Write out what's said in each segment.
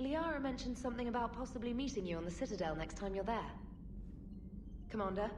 Liara mentioned something about possibly meeting you on the Citadel next time you're there. Commander?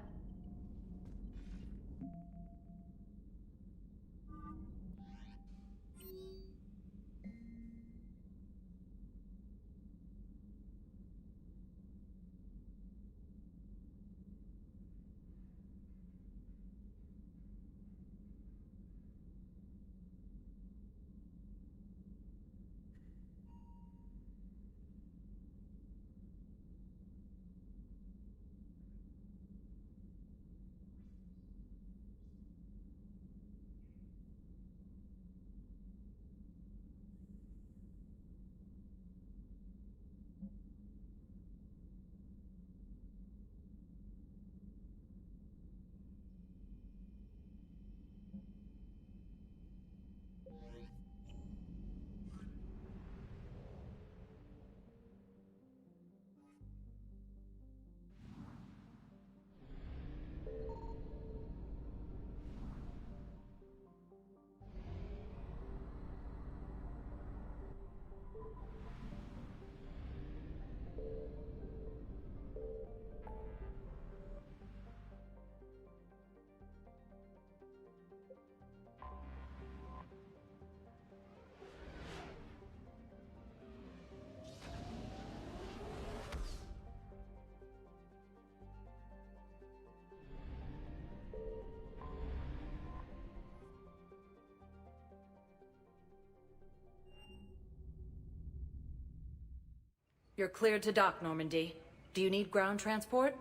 You're cleared to dock, Normandy. Do you need ground transport?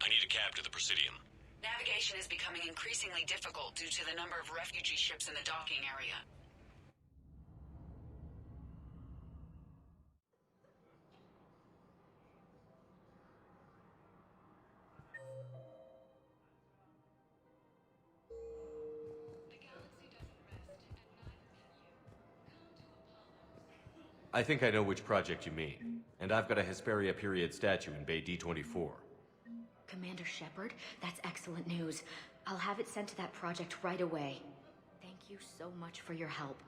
I need a cab to the Presidium. Navigation is becoming increasingly difficult due to the number of refugee ships in the docking area. I think I know which project you mean. And I've got a Hesperia period statue in Bay D-24. Commander Shepard, that's excellent news. I'll have it sent to that project right away. Thank you so much for your help.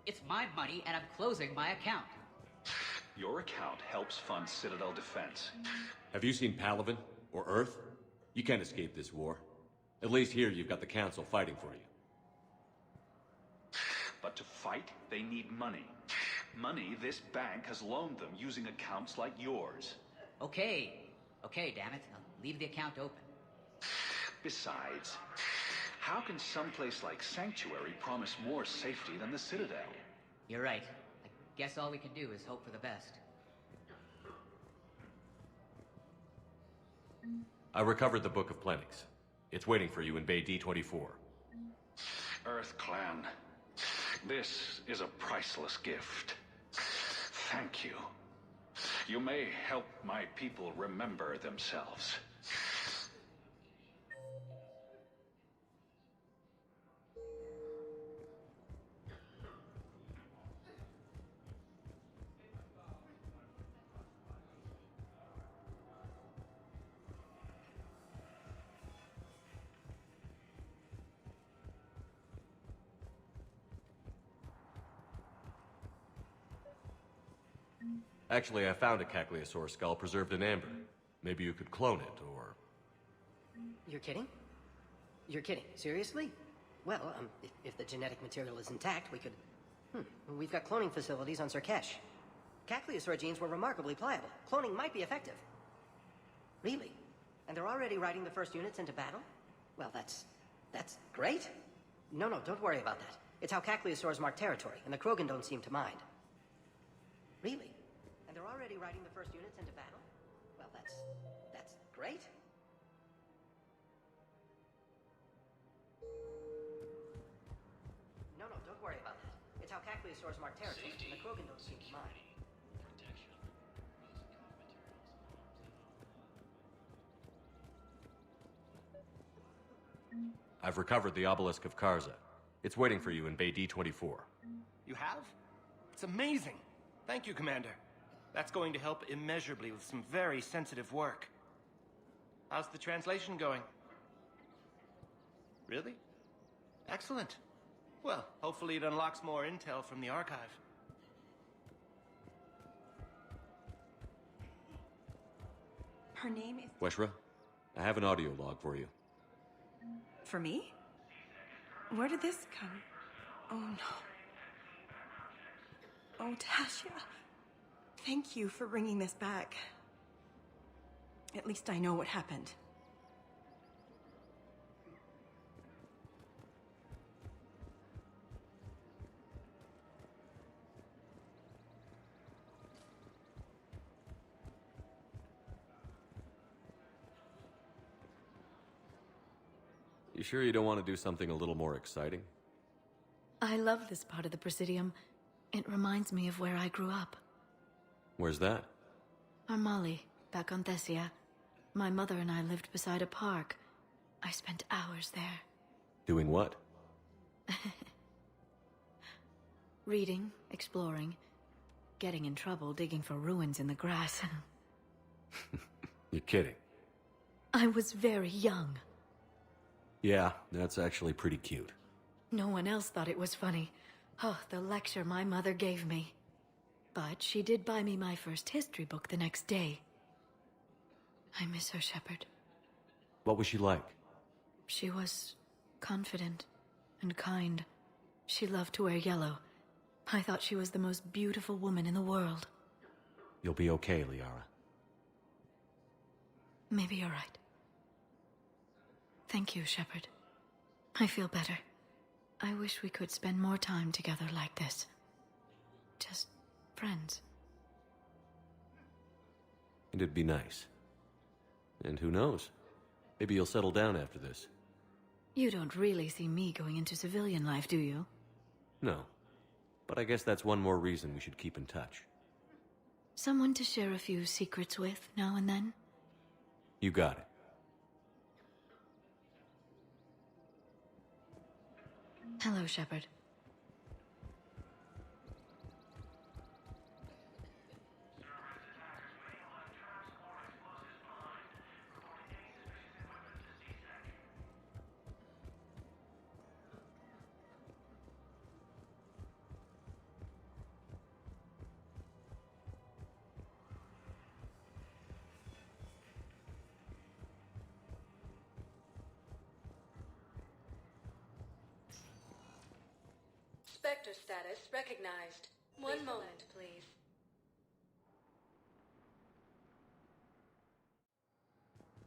It's my money, and I'm closing my account. Your account helps fund Citadel defense. Have you seen Palaven? Or Earth? You can't escape this war. At least here you've got the Council fighting for you. But to fight, they need money. Money this bank has loaned them using accounts like yours. Okay, damn it. I'll leave the account open. Besides, how can someplace like Sanctuary promise more safety than the Citadel? You're right. I guess all we can do is hope for the best. I recovered the Book of Plenix. It's waiting for you in Bay D-24. Earth Clan, this is a priceless gift. Thank you. You may help my people remember themselves. Actually, I found a Cagliasaur skull preserved in amber. Maybe you could clone it, or... You're kidding? You're kidding. Seriously? Well, if the genetic material is intact, we could... We've got cloning facilities on Surkesh. Cagliasaur genes were remarkably pliable. Cloning might be effective. Really? And they're already riding the first units into battle? Well, that's great. No, don't worry about that. It's how Cagliasaurs mark territory, and the Krogan don't seem to mind. Really? And they're already riding the first units into battle? Well, that's great. No, don't worry about that. It's how Cagliasaurs mark territory, and the Krogan don't seem to mind. I've recovered the Obelisk of Karza. It's waiting for you in Bay D-24. You have? It's amazing. Thank you, Commander. That's going to help immeasurably with some very sensitive work. How's the translation going? Really? Excellent. Well, hopefully it unlocks more intel from the archive. Her name is... Weshra, I have an audio log for you. For me? Where did this come? Oh, no. Oh, Tasha. Thank you for bringing this back. At least I know what happened. You sure you don't want to do something a little more exciting? I love this part of the Presidium. It reminds me of where I grew up. Where's that? Armali, back on Thessia. My mother and I lived beside a park. I spent hours there. Doing what? Reading, exploring, getting in trouble digging for ruins in the grass. You're kidding. I was very young. Yeah, that's actually pretty cute. No one else thought it was funny. Oh, the lecture my mother gave me. But she did buy me my first history book the next day. I miss her, Shepard. What was she like? She was confident and kind. She loved to wear yellow. I thought she was the most beautiful woman in the world. You'll be okay, Liara. Maybe you're right. Thank you, Shepard. I feel better. I wish we could spend more time together like this. Just friends. It'd be nice. And who knows? Maybe you'll settle down after this. You don't really see me going into civilian life, do you? No. But I guess that's one more reason we should keep in touch. Someone to share a few secrets with now and then? You got it. Hello, Shepard. Spectre status recognized. One moment, please.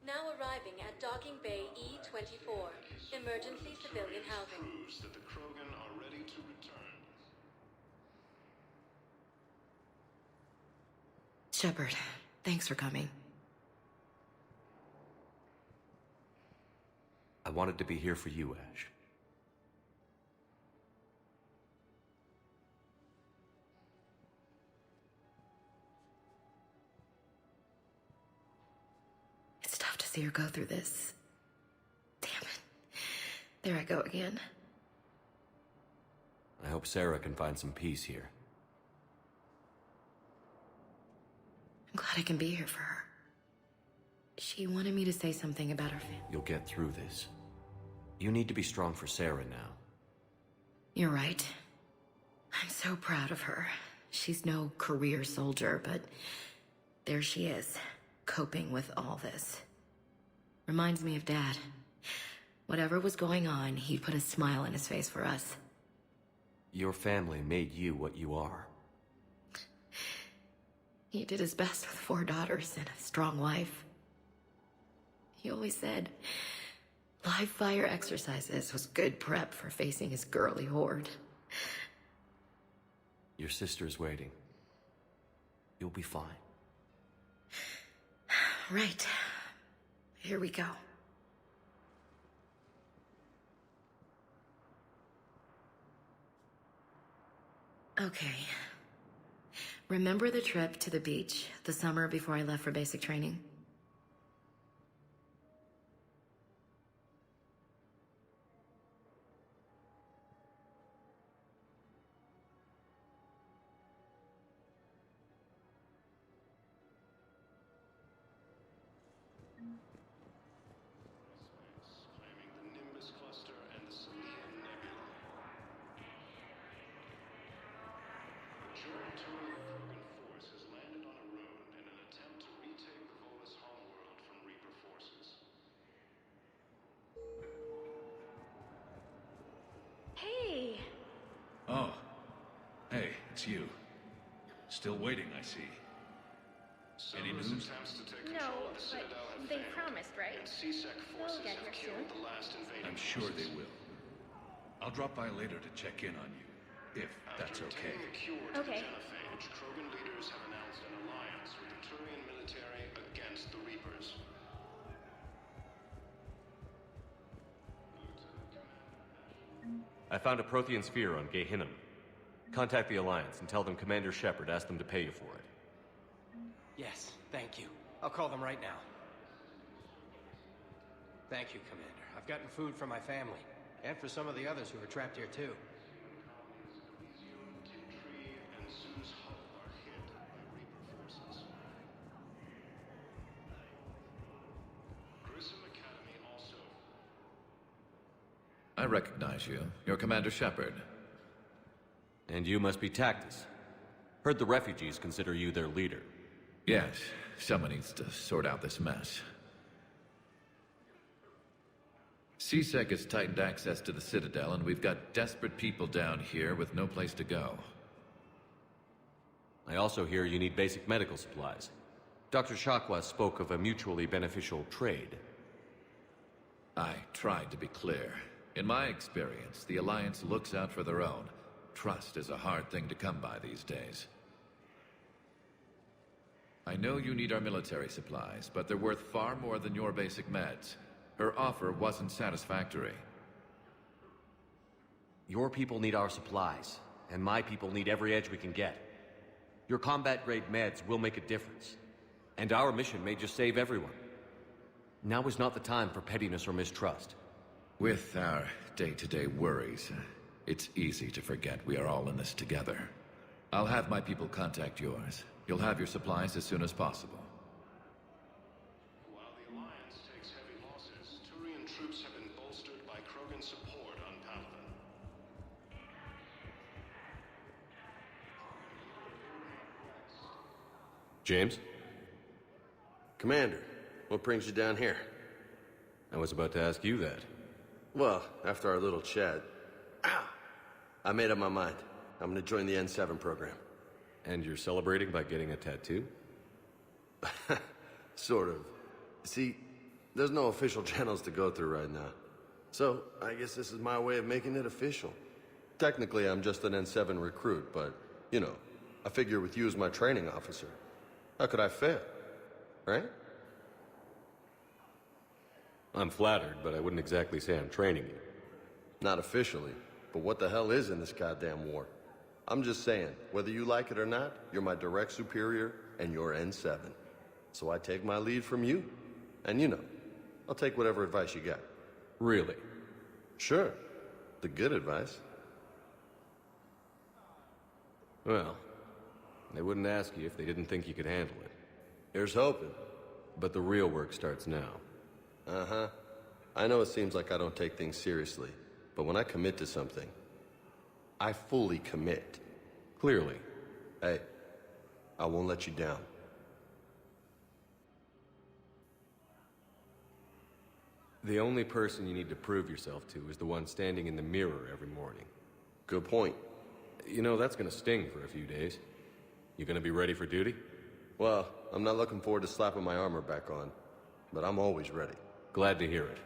Now arriving at Docking Bay E-24. Emergency civilian housing. Proves that the Krogan are ready to return. Shepard, thanks for coming. I wanted to be here for you, Ash. It's tough to see her go through this. Damn it. There I go again. I hope Sarah can find some peace here. I'm glad I can be here for her. She wanted me to say something about her family. You'll get through this. You need to be strong for Sarah now. You're right. I'm so proud of her. She's no career soldier, but there she is, coping with all this. Reminds me of Dad. Whatever was going on, he put a smile on his face for us. Your family made you what you are. He did his best with 4 daughters and a strong wife. He always said live fire exercises was good prep for facing his girly horde. Your sister's waiting. You'll be fine. Right. Here we go. Okay. Remember the trip to the beach the summer before I left for basic training? Claiming the Nimbus cluster and the Selenium Nebula. A joint total Krogan force has landed on Arun in an attempt to retake the Volus it's you. Still waiting, I see. Any news? No, but they promised, right? They'll get here soon. I'm sure they will. I'll drop by later to check in on you, if that's okay. Okay. Krogan leaders have announced an alliance with the Turian military against the Reapers. I found a Prothean sphere on Gehinnom. Contact the Alliance and tell them Commander Shepard asked them to pay you for it. Yes, thank you. I'll call them right now. Thank you, Commander. I've gotten food for my family, and for some of the others who are trapped here too. I recognize you. You're Commander Shepard. And you must be Tactus. Heard the refugees consider you their leader. Yes, someone needs to sort out this mess. CSEC has tightened access to the Citadel, and we've got desperate people down here with no place to go. I also hear you need basic medical supplies. Dr. Shakwa spoke of a mutually beneficial trade. I tried to be clear. In my experience, the Alliance looks out for their own. Trust is a hard thing to come by these days. I know you need our military supplies, but they're worth far more than your basic meds. Her offer wasn't satisfactory. Your people need our supplies, and my people need every edge we can get. Your combat-grade meds will make a difference, and our mission may just save everyone. Now is not the time for pettiness or mistrust. With our day-to-day worries, it's easy to forget we are all in this together. I'll have my people contact yours. You'll have your supplies as soon as possible. While the Alliance takes heavy losses, Turian troops have been bolstered by Krogan support on Palaven. James? Commander, what brings you down here? I was about to ask you that. Well, after our little chat, I made up my mind. I'm gonna join the N7 program. And you're celebrating by getting a tattoo? Sort of. See, there's no official channels to go through right now. So, I guess this is my way of making it official. Technically, I'm just an N7 recruit, but, you know, I figure with you as my training officer, how could I fail? Right? I'm flattered, but I wouldn't exactly say I'm training you. Not officially, but what the hell is in this goddamn war? I'm just saying, whether you like it or not, you're my direct superior, and you're N7. So I take my lead from you. And you know, I'll take whatever advice you got. Really? Sure. The good advice. Well, they wouldn't ask you if they didn't think you could handle it. Here's hoping. But the real work starts now. Uh-huh. I know it seems like I don't take things seriously, but when I commit to something, I fully commit. Clearly. Hey, I won't let you down. The only person you need to prove yourself to is the one standing in the mirror every morning. Good point. You know, that's gonna sting for a few days. You gonna be ready for duty? Well, I'm not looking forward to slapping my armor back on, but I'm always ready. Glad to hear it.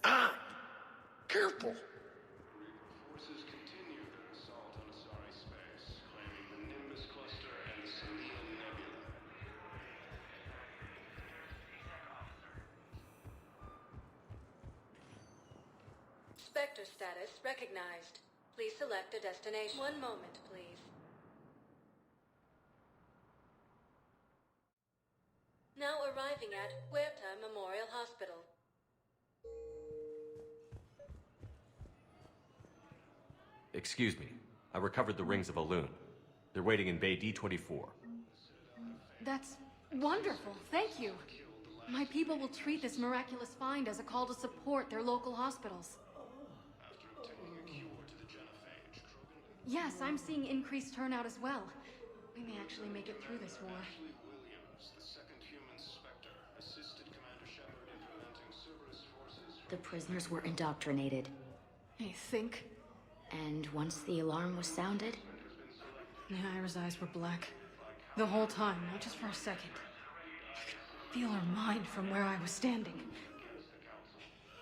Ah! Careful! Forces continue their assault on Asari space, claiming the Nimbus cluster and the Salian Nebula. Spectre status recognized. Please select a destination. One moment, please. Now arriving at Huerta Memorial Hospital. Excuse me. I recovered the rings of Elune. They're waiting in Bay D24. That's wonderful. Thank you. My people will treat this miraculous find as a call to support their local hospitals. Yes, I'm seeing increased turnout as well. We may actually make it through this war. The prisoners were indoctrinated. I think. And once the alarm was sounded, Naira's eyes were black. The whole time, not just for a second. I could feel her mind from where I was standing.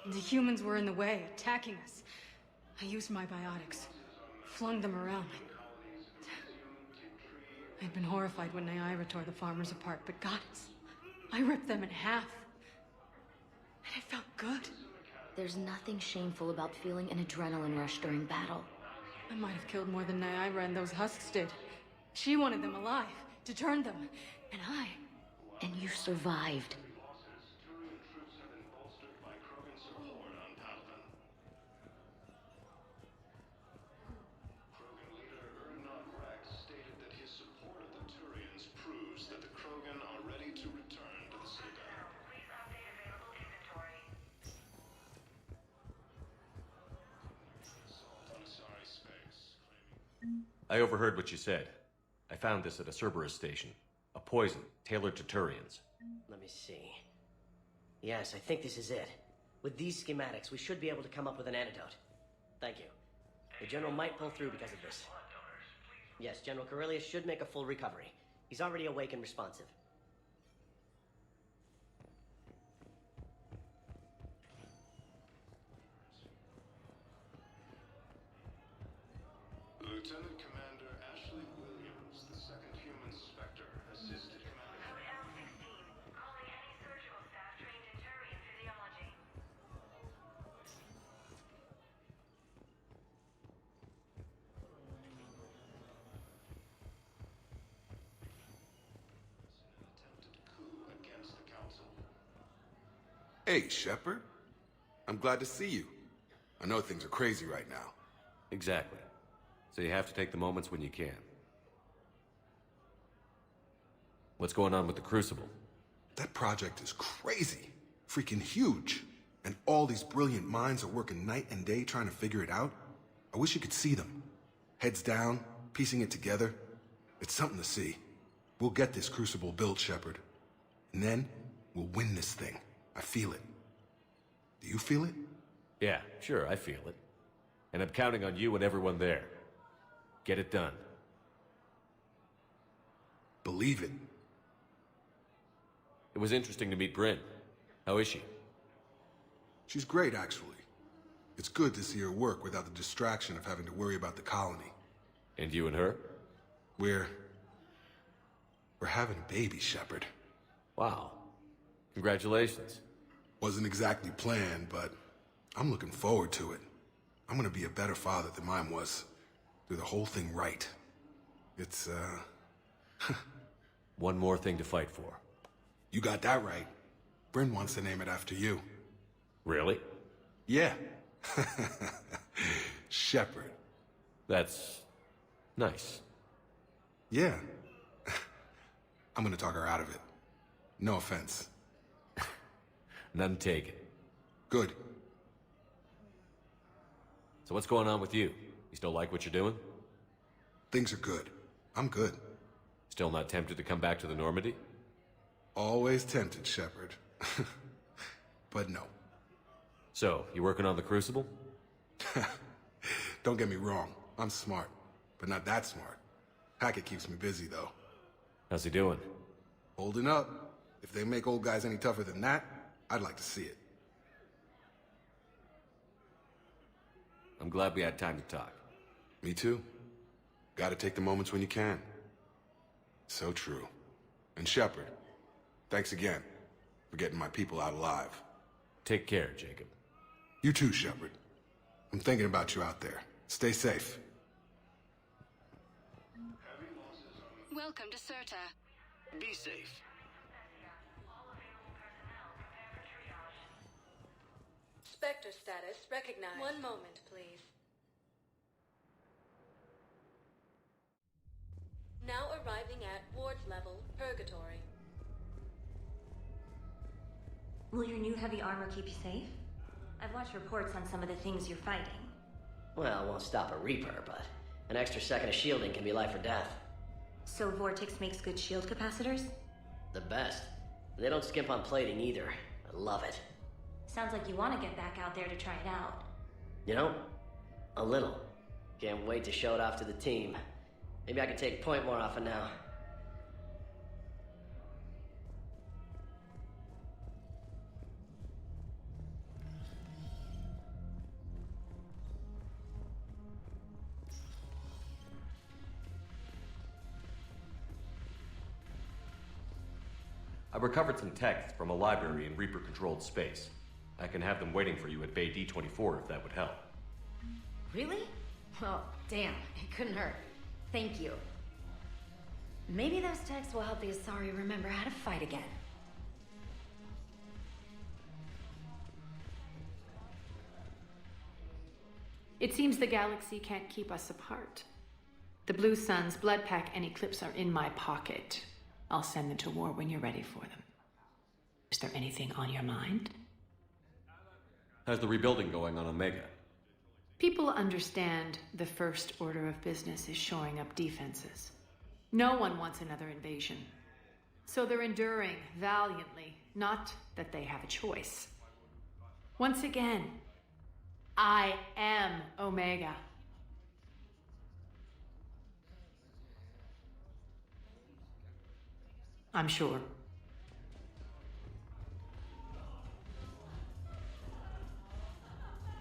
The humans were in the way, attacking us. I used my biotics, flung them around. I'd been horrified when Naira tore the farmers apart, but goddess, I ripped them in half. And it felt good. There's nothing shameful about feeling an adrenaline rush during battle. I might have killed more than Naira and those husks did. She wanted them alive, to turn them, and I... And you survived. I overheard what you said. I found this at a Cerberus station. A poison tailored to Turians. Let me see. Yes, I think this is it. With these schematics, we should be able to come up with an antidote. Thank you. The General might pull through because of this. Yes, General Corellius should make a full recovery. He's already awake and responsive. Lieutenant Commander Ashley Williams, the second human Spectre, assisted Commander... Code L-16, calling any surgical staff trained in Turian physiology. Attempted coup against the Council. Hey, Shepard. I'm glad to see you. I know things are crazy right now. Exactly. So you have to take the moments when you can. What's going on with the Crucible? That project is crazy. Freaking huge. And all these brilliant minds are working night and day trying to figure it out. I wish you could see them. Heads down, piecing it together. It's something to see. We'll get this Crucible built, Shepard. And then, we'll win this thing. I feel it. Do you feel it? Yeah, sure, I feel it. And I'm counting on you and everyone there. Get it done. Believe it. It was interesting to meet Bryn. How is she? She's great, actually. It's good to see her work without the distraction of having to worry about the colony. And you and her? We're having a baby, Shepard. Wow. Congratulations. Wasn't exactly planned, but I'm looking forward to it. I'm gonna be a better father than mine was. Do the whole thing right. It's, One more thing to fight for. You got that right. Bryn wants to name it after you. Really? Yeah. Shepard. That's... nice. Yeah. I'm gonna talk her out of it. No offense. None taken. Good. So what's going on with you? You still like what you're doing? Things are good. I'm good. Still not tempted to come back to the Normandy? Always tempted, Shepard. But no. So, you working on the Crucible? Don't get me wrong. I'm smart. But not that smart. Hackett keeps me busy, though. How's he doing? Holding up. If they make old guys any tougher than that, I'd like to see it. I'm glad we had time to talk. Me too. Gotta take the moments when you can. So true. And Shepard, thanks again for getting my people out alive. Take care, Jacob. You too, Shepard. I'm thinking about you out there. Stay safe. Welcome to Serta. Be safe. Spectre status recognized. One moment, please. Now arriving at ward level, Purgatory. Will your new heavy armor keep you safe? I've watched reports on some of the things you're fighting. Well, it won't stop a Reaper, but an extra second of shielding can be life or death. So Vortex makes good shield capacitors? The best. They don't skimp on plating either. I love it. Sounds like you want to get back out there to try it out. You know? A little. Can't wait to show it off to the team. Maybe I could take point more often now. I recovered some texts from a library in Reaper-controlled space. I can have them waiting for you at Bay D-24 if that would help. Really? Well, damn, it couldn't hurt. Thank you. Maybe those texts will help the Asari remember how to fight again. It seems the galaxy can't keep us apart. The Blue Suns, Blood Pack, and Eclipse are in my pocket. I'll send them to war when you're ready for them. Is there anything on your mind? How's the rebuilding going on Omega? People understand the first order of business is shoring up defenses. No one wants another invasion. So they're enduring valiantly, not that they have a choice. Once again, I am Omega. I'm sure.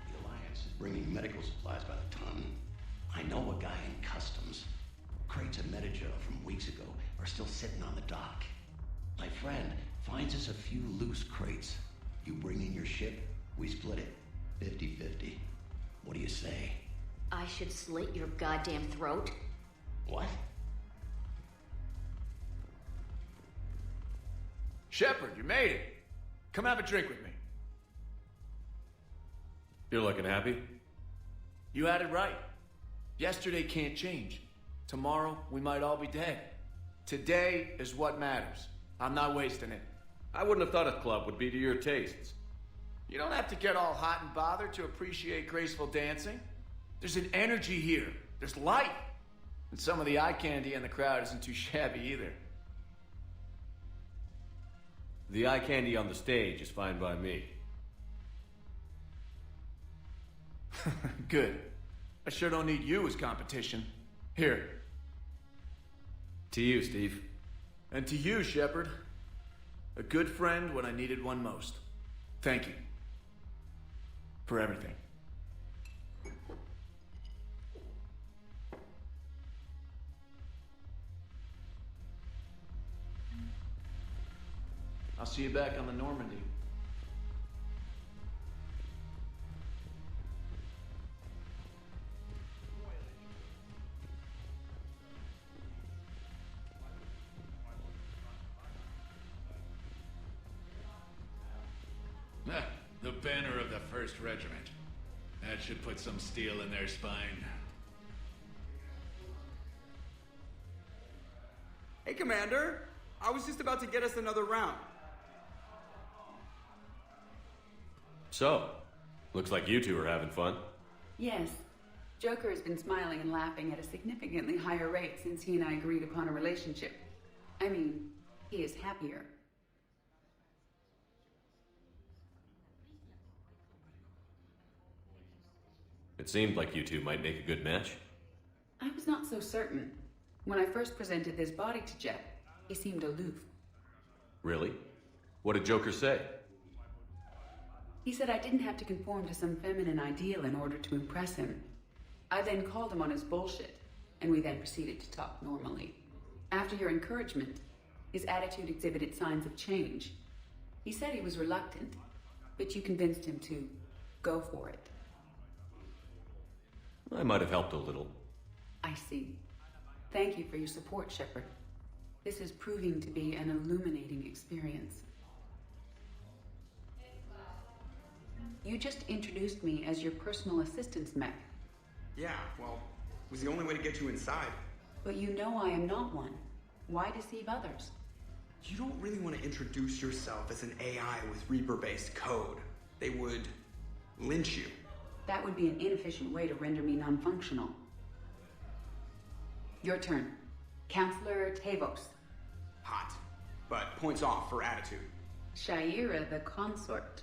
The Alliance is bringing medical supplies by the ton. I know a guy in customs. Crates of Metagel from weeks ago are still sitting on the dock. My friend finds us a few loose crates. You bring in your ship, we split it. 50-50. What do you say? I should slit your goddamn throat? What? Shepard, you made it. Come have a drink with me. You're looking happy? You had it right. Yesterday can't change. Tomorrow, we might all be dead. Today is what matters. I'm not wasting it. I wouldn't have thought a club would be to your tastes. You don't have to get all hot and bothered to appreciate graceful dancing. There's an energy here. There's light. And some of the eye candy in the crowd isn't too shabby either. The eye candy on the stage is fine by me. Good. I sure don't need you as competition. Here. To you, Steve. And to you, Shepard. A good friend when I needed one most. Thank you. For everything. I'll see you back on the Normandy. The banner of the 1st Regiment. That should put some steel in their spine. Hey, Commander. I was just about to get us another round. So, looks like you two are having fun. Yes. Joker has been smiling and laughing at a significantly higher rate since he and I agreed upon a relationship. I mean, he is happier. It seemed like you two might make a good match. I was not so certain. When I first presented this body to Jeff, he seemed aloof. Really? What did Joker say? He said I didn't have to conform to some feminine ideal in order to impress him. I then called him on his bullshit, and we then proceeded to talk normally. After your encouragement, his attitude exhibited signs of change. He said he was reluctant, but you convinced him to go for it. I might have helped a little. I see. Thank you for your support, Shepard. This is proving to be an illuminating experience. You just introduced me as your personal assistance mech. Yeah, well, it was the only way to get you inside. But you know I am not one. Why deceive others? You don't really want to introduce yourself as an AI with Reaper-based code. They would lynch you. That would be an inefficient way to render me non-functional. Your turn. Counselor Tavos. Hot. But points off for attitude. Shaira the consort.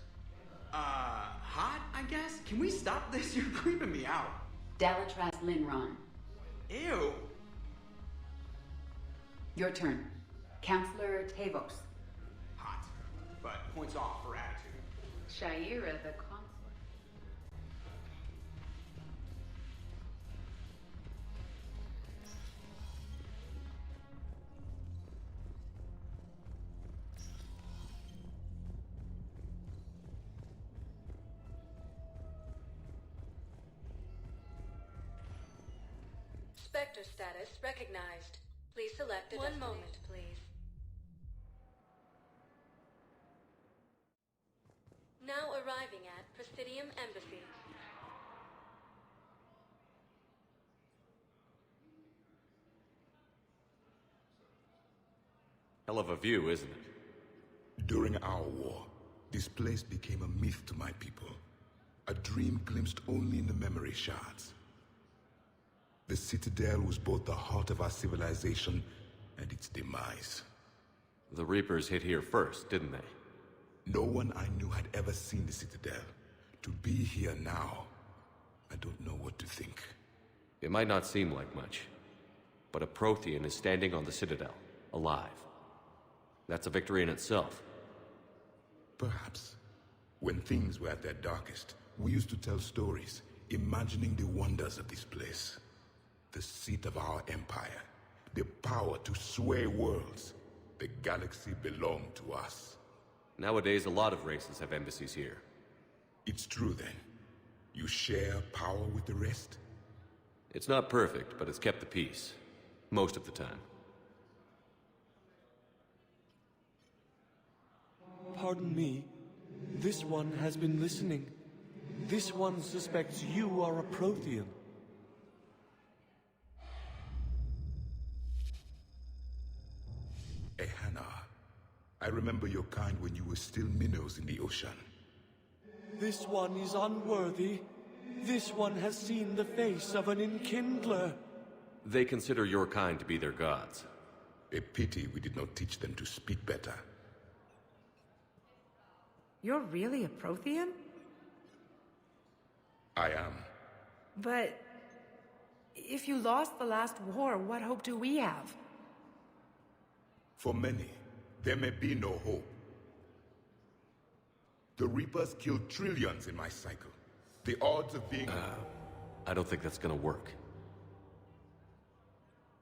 Hot, I guess? Can we stop this? You're creeping me out. Dalatras Linron. Ew. Your turn. Counselor Tavos. Hot, but points off for attitude. Shaira the consul. Spectre status recognized. Please select a One moment, please. Now arriving at Presidium Embassy. Hell of a view, isn't it? During our war, this place became a myth to my people. A dream glimpsed only in the memory shards. The Citadel was both the heart of our civilization and its demise. The Reapers hit here first, didn't they? No one I knew had ever seen the Citadel. To be here now, I don't know what to think. It might not seem like much, but a Prothean is standing on the Citadel, alive. That's a victory in itself. Perhaps. When things were at their darkest, we used to tell stories, imagining the wonders of this place. The seat of our empire, the power to sway worlds. The galaxy belonged to us. Nowadays, a lot of races have embassies here. It's true then. You share power with the rest? It's not perfect, but it's kept the peace. Most of the time. Pardon me. This one has been listening. This one suspects you are a Prothean. Hannah, I remember your kind when you were still minnows in the ocean. This one is unworthy. This one has seen the face of an enkindler. They consider your kind to be their gods. A pity we did not teach them to speak better. You're really a Prothean? I am. But if you lost the last war, what hope do we have? For many, there may be no hope. The Reapers killed trillions in my cycle. The odds of being... I don't think that's gonna work.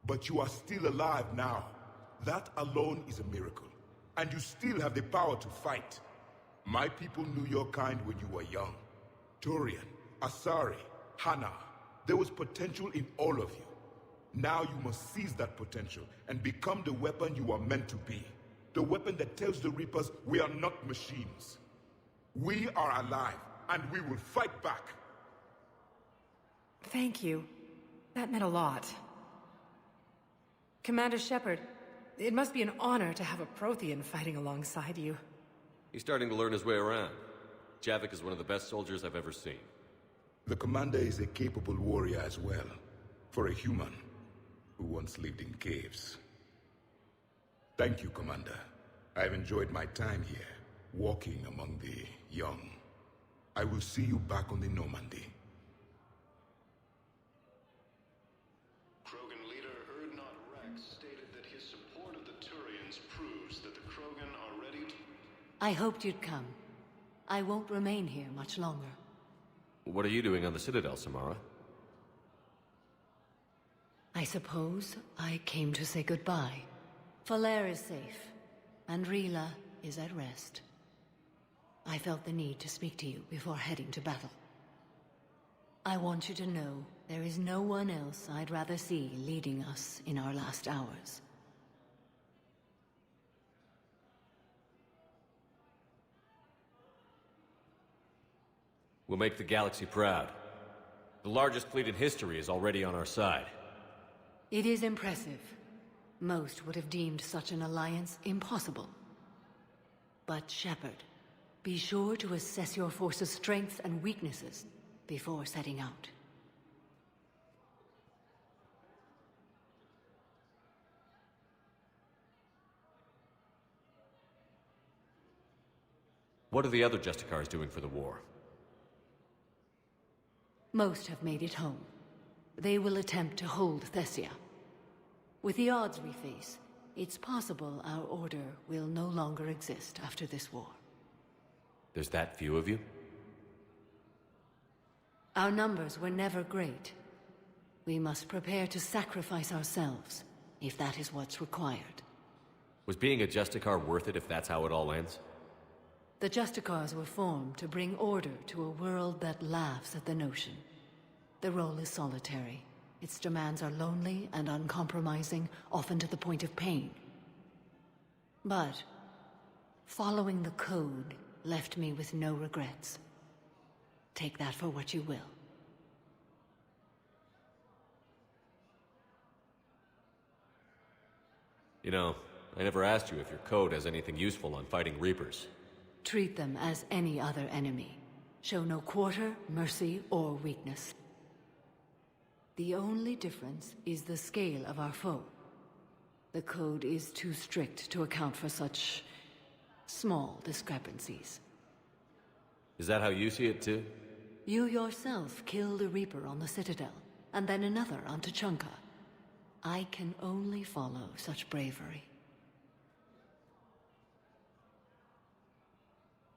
But you are still alive now. That alone is a miracle. And you still have the power to fight. My people knew your kind when you were young. Turian, Asari, Hana. There was potential in all of you. Now you must seize that potential and become the weapon you are meant to be. The weapon that tells the Reapers we are not machines. We are alive, and we will fight back. Thank you. That meant a lot. Commander Shepard, it must be an honor to have a Prothean fighting alongside you. He's starting to learn his way around. Javik is one of the best soldiers I've ever seen. The commander is a capable warrior as well. For a human who once lived in caves. Thank you, Commander. I've enjoyed my time here, walking among the young. I will see you back on the Normandy. Krogan leader Erdnot Rex stated that his support of the Turians proves that the Krogan are ready to... I hoped you'd come. I won't remain here much longer. What are you doing on the Citadel, Samara? I suppose I came to say goodbye. Falere is safe, and Rila is at rest. I felt the need to speak to you before heading to battle. I want you to know there is no one else I'd rather see leading us in our last hours. We'll make the galaxy proud. The largest fleet in history is already on our side. It is impressive. Most would have deemed such an alliance impossible. But Shepard, be sure to assess your force's strengths and weaknesses before setting out. What are the other Justicars doing for the war? Most have made it home. They will attempt to hold Thessia. With the odds we face, it's possible our order will no longer exist after this war. There's that few of you? Our numbers were never great. We must prepare to sacrifice ourselves, if that is what's required. Was being a Justicar worth it if that's how it all ends? The Justicars were formed to bring order to a world that laughs at the notion. The role is solitary. Its demands are lonely and uncompromising, often to the point of pain. But following the code left me with no regrets. Take that for what you will. You know, I never asked you if your code has anything useful on fighting Reapers. Treat them as any other enemy. Show no quarter, mercy, or weakness. The only difference is the scale of our foe. The code is too strict to account for such small discrepancies. Is that how you see it too? You yourself killed a Reaper on the Citadel, and then another on Tuchanka. I can only follow such bravery.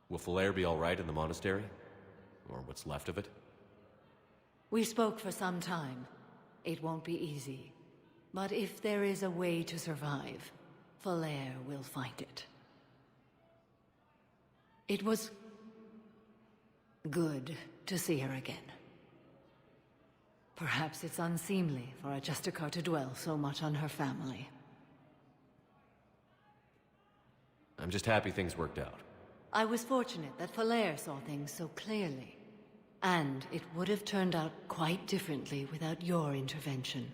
Will Falair be all right in the monastery? Or what's left of it? We spoke for some time. It won't be easy. But if there is a way to survive, Falair will find it. It was good to see her again. Perhaps it's unseemly for a Justicar to dwell so much on her family. I'm just happy things worked out. I was fortunate that Falair saw things so clearly. And it would have turned out quite differently without your intervention.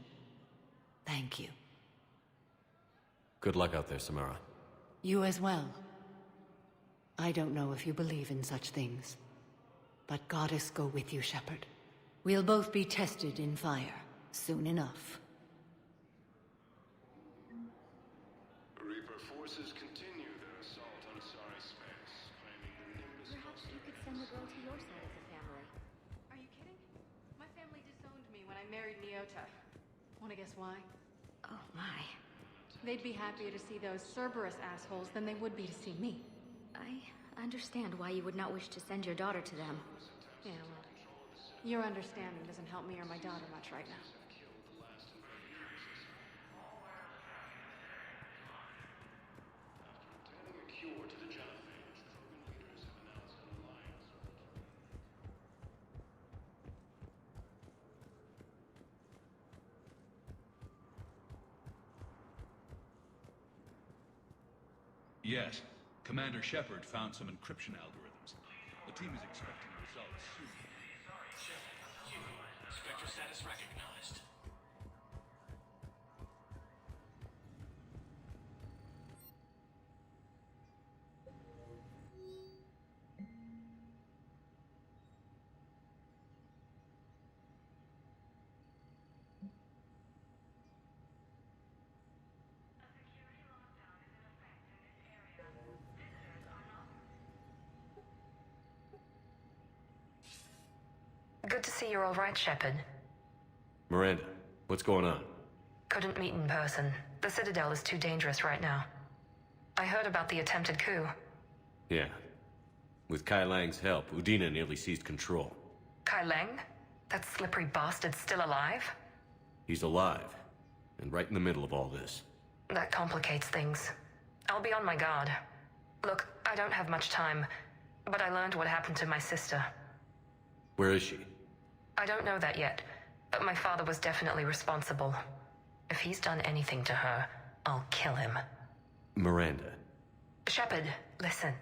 Thank you. Good luck out there, Samara. You as well. I don't know if you believe in such things, but Goddess go with you, Shepard. We'll both be tested in fire, soon enough. Reaper forces continue their assault on Asari space, claiming the Nimbus Perhaps you could send the girl to your side of the family. Are you kidding? My family disowned me when I married Nyota. Wanna guess why? Oh my. They'd be happier to see those Cerberus assholes than they would be to see me. I understand why you would not wish to send your daughter to them. Yeah, well, your understanding doesn't help me or my daughter much right now. Obtaining a cure to the genophage, Krogan leaders have announced an alliance with Yes. Commander Shepard found some encryption algorithms. The team is expecting results soon. Spectre status recognized. Good to see you're all right, Shepard. Miranda, what's going on? Couldn't meet in person. The Citadel is too dangerous right now. I heard about the attempted coup. Yeah. With Kai Lang's help, Udina nearly seized control. Kai Lang? That slippery bastard's still alive? He's alive, and right in the middle of all this. That complicates things. I'll be on my guard. Look, I don't have much time, but I learned what happened to my sister. Where is she? I don't know that yet, but my father was definitely responsible. If he's done anything to her, I'll kill him. Miranda. Shepard, listen.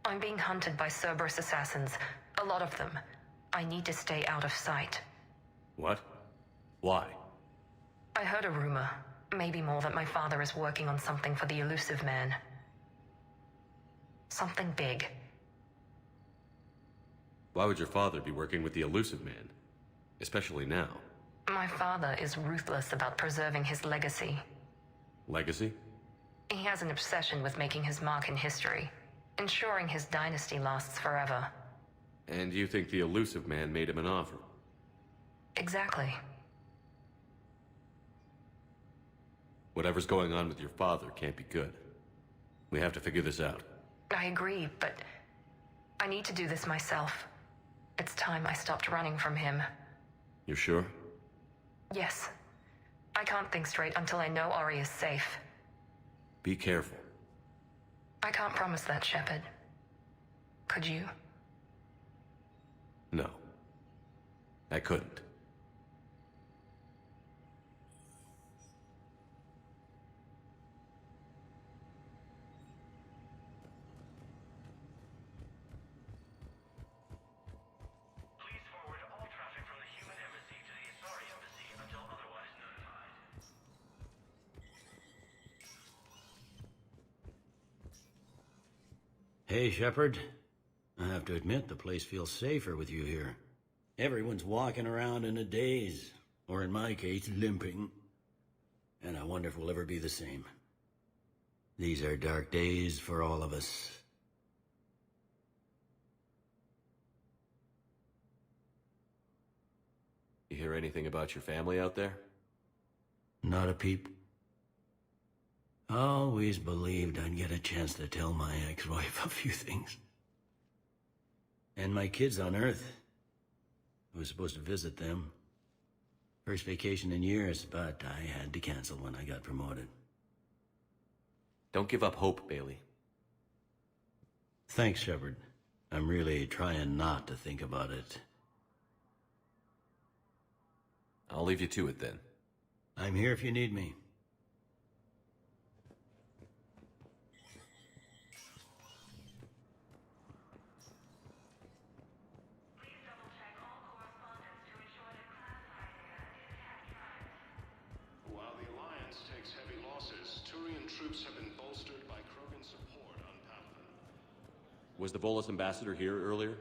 I'm being hunted by Cerberus assassins. A lot of them. I need to stay out of sight. What? Why? I heard a rumor, maybe more, that my father is working on something for the Elusive Man. Something big. Why would your father be working with the Elusive Man? Especially now. My father is ruthless about preserving his legacy. Legacy? He has an obsession with making his mark in history, ensuring his dynasty lasts forever. And you think the Elusive Man made him an offer? Exactly. Whatever's going on with your father can't be good. We have to figure this out. I agree, but I need to do this myself. It's time I stopped running from him. You're sure? Yes. I can't think straight until I know Ori is safe. Be careful. I can't promise that, Shepard. Could you? No. I couldn't. Please forward all traffic from the human embassy to the Asari embassy until otherwise notified. Hey, Shepard. I have to admit, the place feels safer with you here. Everyone's walking around in a daze, or in my case, limping. And I wonder if we'll ever be the same. These are dark days for all of us. You hear anything about your family out there? Not a peep. Always believed I'd get a chance to tell my ex-wife a few things. And my kids on Earth. I was supposed to visit them. First vacation in years, but I had to cancel when I got promoted. Don't give up hope, Bailey. Thanks, Shepard. I'm really trying not to think about it. I'll leave you to it then. I'm here if you need me. While the Alliance takes heavy losses, Turian troops have been bolstered by Krogan support on Papillon. Was the Volus ambassador here earlier?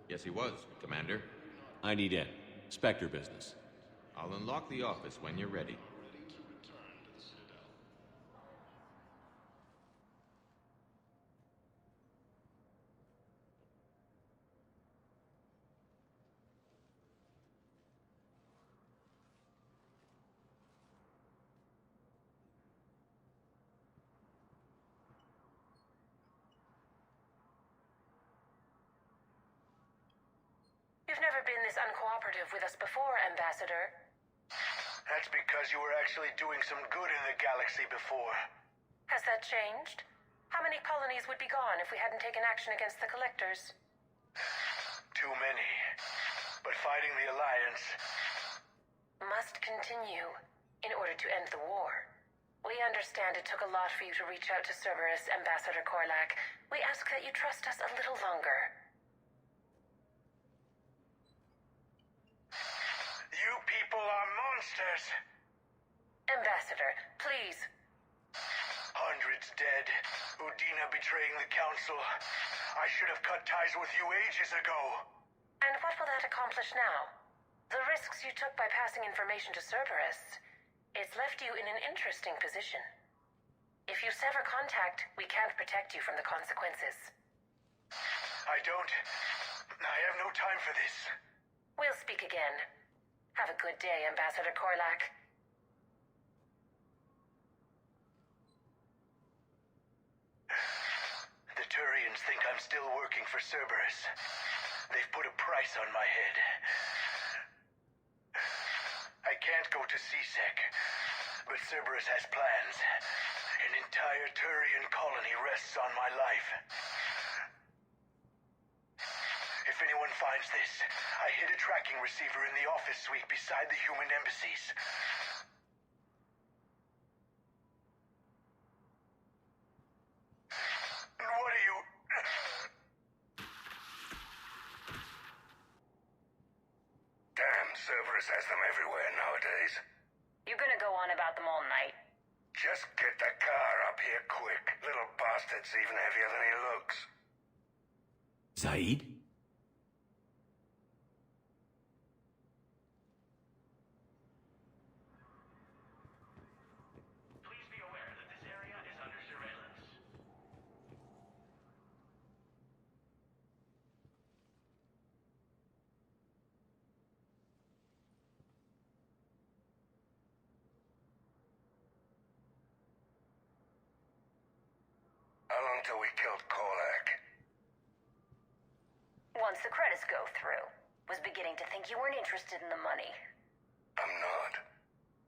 Yes, he was, Commander. I need in. Spectre business. I'll unlock the office when you're ready. Ready to return to the Citadel. You've never been this uncooperative with us before, Ambassador. That's because you were actually doing some good in the galaxy before. Has that changed? How many colonies would be gone if we hadn't taken action against the Collectors? Too many. But fighting the Alliance must continue in order to end the war. We understand it took a lot for you to reach out to Cerberus, Ambassador Korlak. We ask that you trust us a little longer. You people are monsters! Ambassador, please. Hundreds dead. Udina betraying the Council. I should have cut ties with you ages ago. And what will that accomplish now? The risks you took by passing information to Cerberus. It's left you in an interesting position. If you sever contact, we can't protect you from the consequences. I have no time for this. We'll speak again. Have a good day, Ambassador Korlak. The Turians think I'm still working for Cerberus. They've put a price on my head. I can't go to CSEC, but Cerberus has plans. An entire Turian colony rests on my life. If anyone finds this, I hid a tracking receiver in the office suite beside the human embassies. And what are you... Damn, Cerberus has them everywhere nowadays. You're gonna go on about them all night. Just get the car up here quick. Little bastard's even heavier than he looks. Zaid? Please be aware that this area is under surveillance. long till we killed Korlak? Once the credits go through. Was beginning to think you weren't interested in the money. I'm not.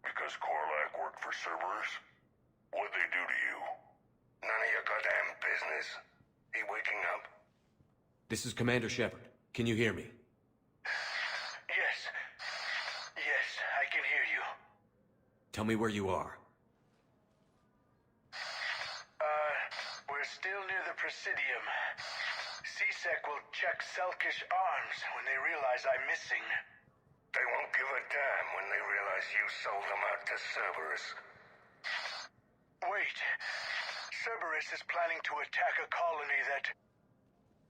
Because Korlak worked for Cerberus? What'd they do to you? None of your goddamn business. He waking up? This is Commander Shepard. Can you hear me? Yes. Yes, I can hear you. Tell me where you are. We're still near the Presidium. C-Sec will check Selkish arms when they realize I'm missing. They won't give a damn when they realize you sold them out to Cerberus. Wait. Cerberus is planning to attack a colony that...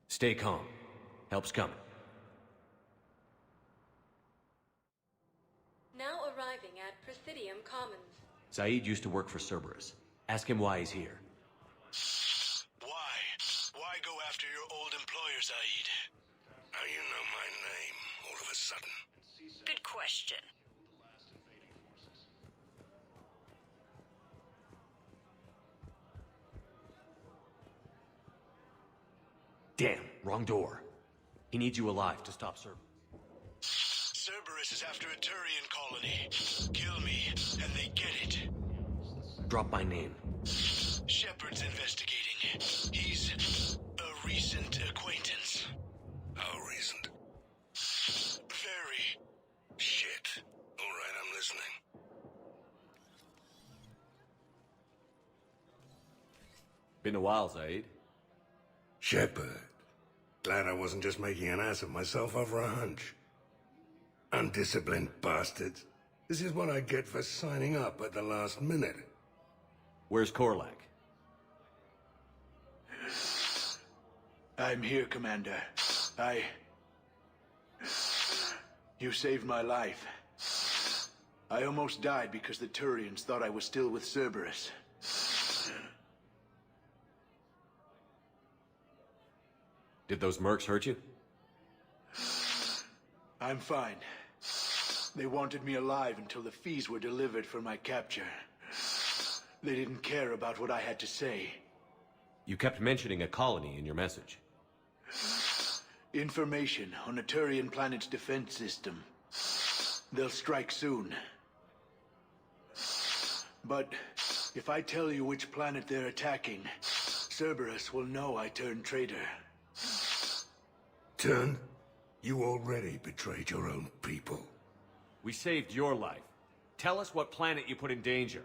Stay calm. Help's coming. Now arriving at Presidium Commons. Zaid used to work for Cerberus. Ask him why he's here. Why? Why go after your old employer, Zaid? How you know my name all of a sudden? Good question. Damn, wrong door. He needs you alive to stop Cerberus. Cerberus is after a Turian colony. Kill me, and they get it. Drop my name. Shepard's investigating. He's a recent acquaintance. How recent? Very. Shit. All right, I'm listening. Been a while, Zaid. Shepard. Glad I wasn't just making an ass of myself over a hunch. Undisciplined bastards. This is what I get for signing up at the last minute. Where's Korlak? I'm here, Commander. You saved my life. I almost died because the Turians thought I was still with Cerberus. Did those mercs hurt you? I'm fine. They wanted me alive until the fees were delivered for my capture. They didn't care about what I had to say. You kept mentioning a colony in your message. Information on a Turian planet's defense system. They'll strike soon. But if I tell you which planet they're attacking, Cerberus will know I turned traitor. Turned? You already betrayed your own people. We saved your life. Tell us what planet you put in danger.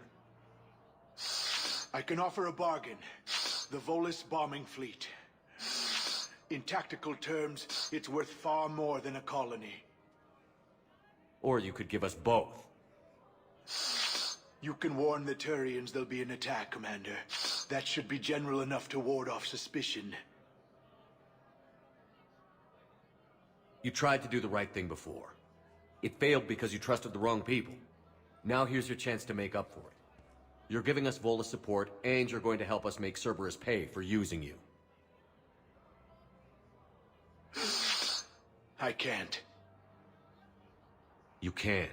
I can offer a bargain. The Volus bombing fleet. In tactical terms, it's worth far more than a colony. Or you could give us both. You can warn the Turians there'll be an attack, Commander. That should be general enough to ward off suspicion. You tried to do the right thing before. It failed because you trusted the wrong people. Now here's your chance to make up for it. You're giving us Volus support, and you're going to help us make Cerberus pay for using you. I can't. You can.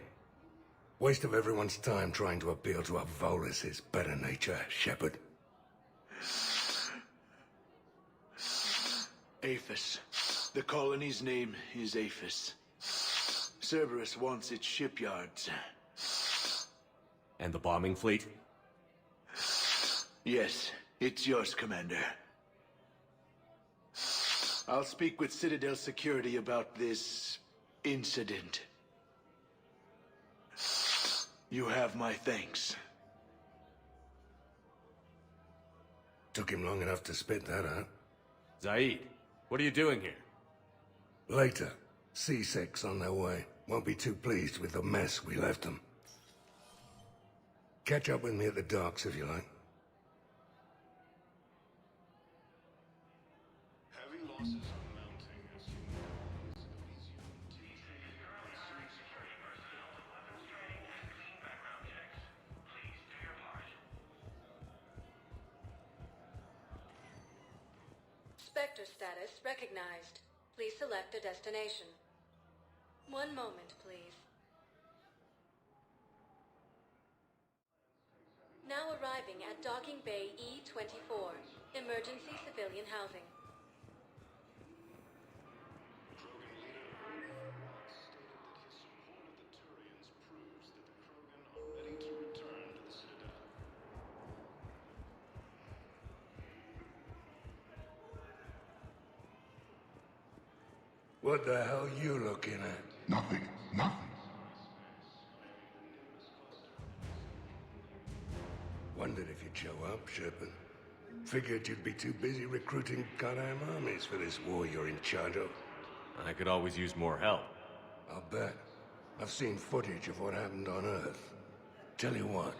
Waste of everyone's time trying to appeal to a Volus' better nature, Shepard. Aphis. The colony's name is Aphis. Cerberus wants its shipyards. And the bombing fleet? Yes, it's yours, Commander. I'll speak with Citadel Security about this incident. You have my thanks. Took him long enough to spit that out. Zaid, what are you doing here? Later. C-Sec's on their way. Won't be too pleased with the mess we left them. Catch up with me at the docks if you like. Heavy losses are mounting as Spectre status recognized. Please select a destination. One moment, please. Now arriving at Docking Bay E-24. Emergency civilian housing. What the hell you looking at? Nothing. Nothing. Wondered if you'd show up, Shepard. Figured you'd be too busy recruiting goddamn armies for this war you're in charge of. I could always use more help. I'll bet. I've seen footage of what happened on Earth. Tell you what,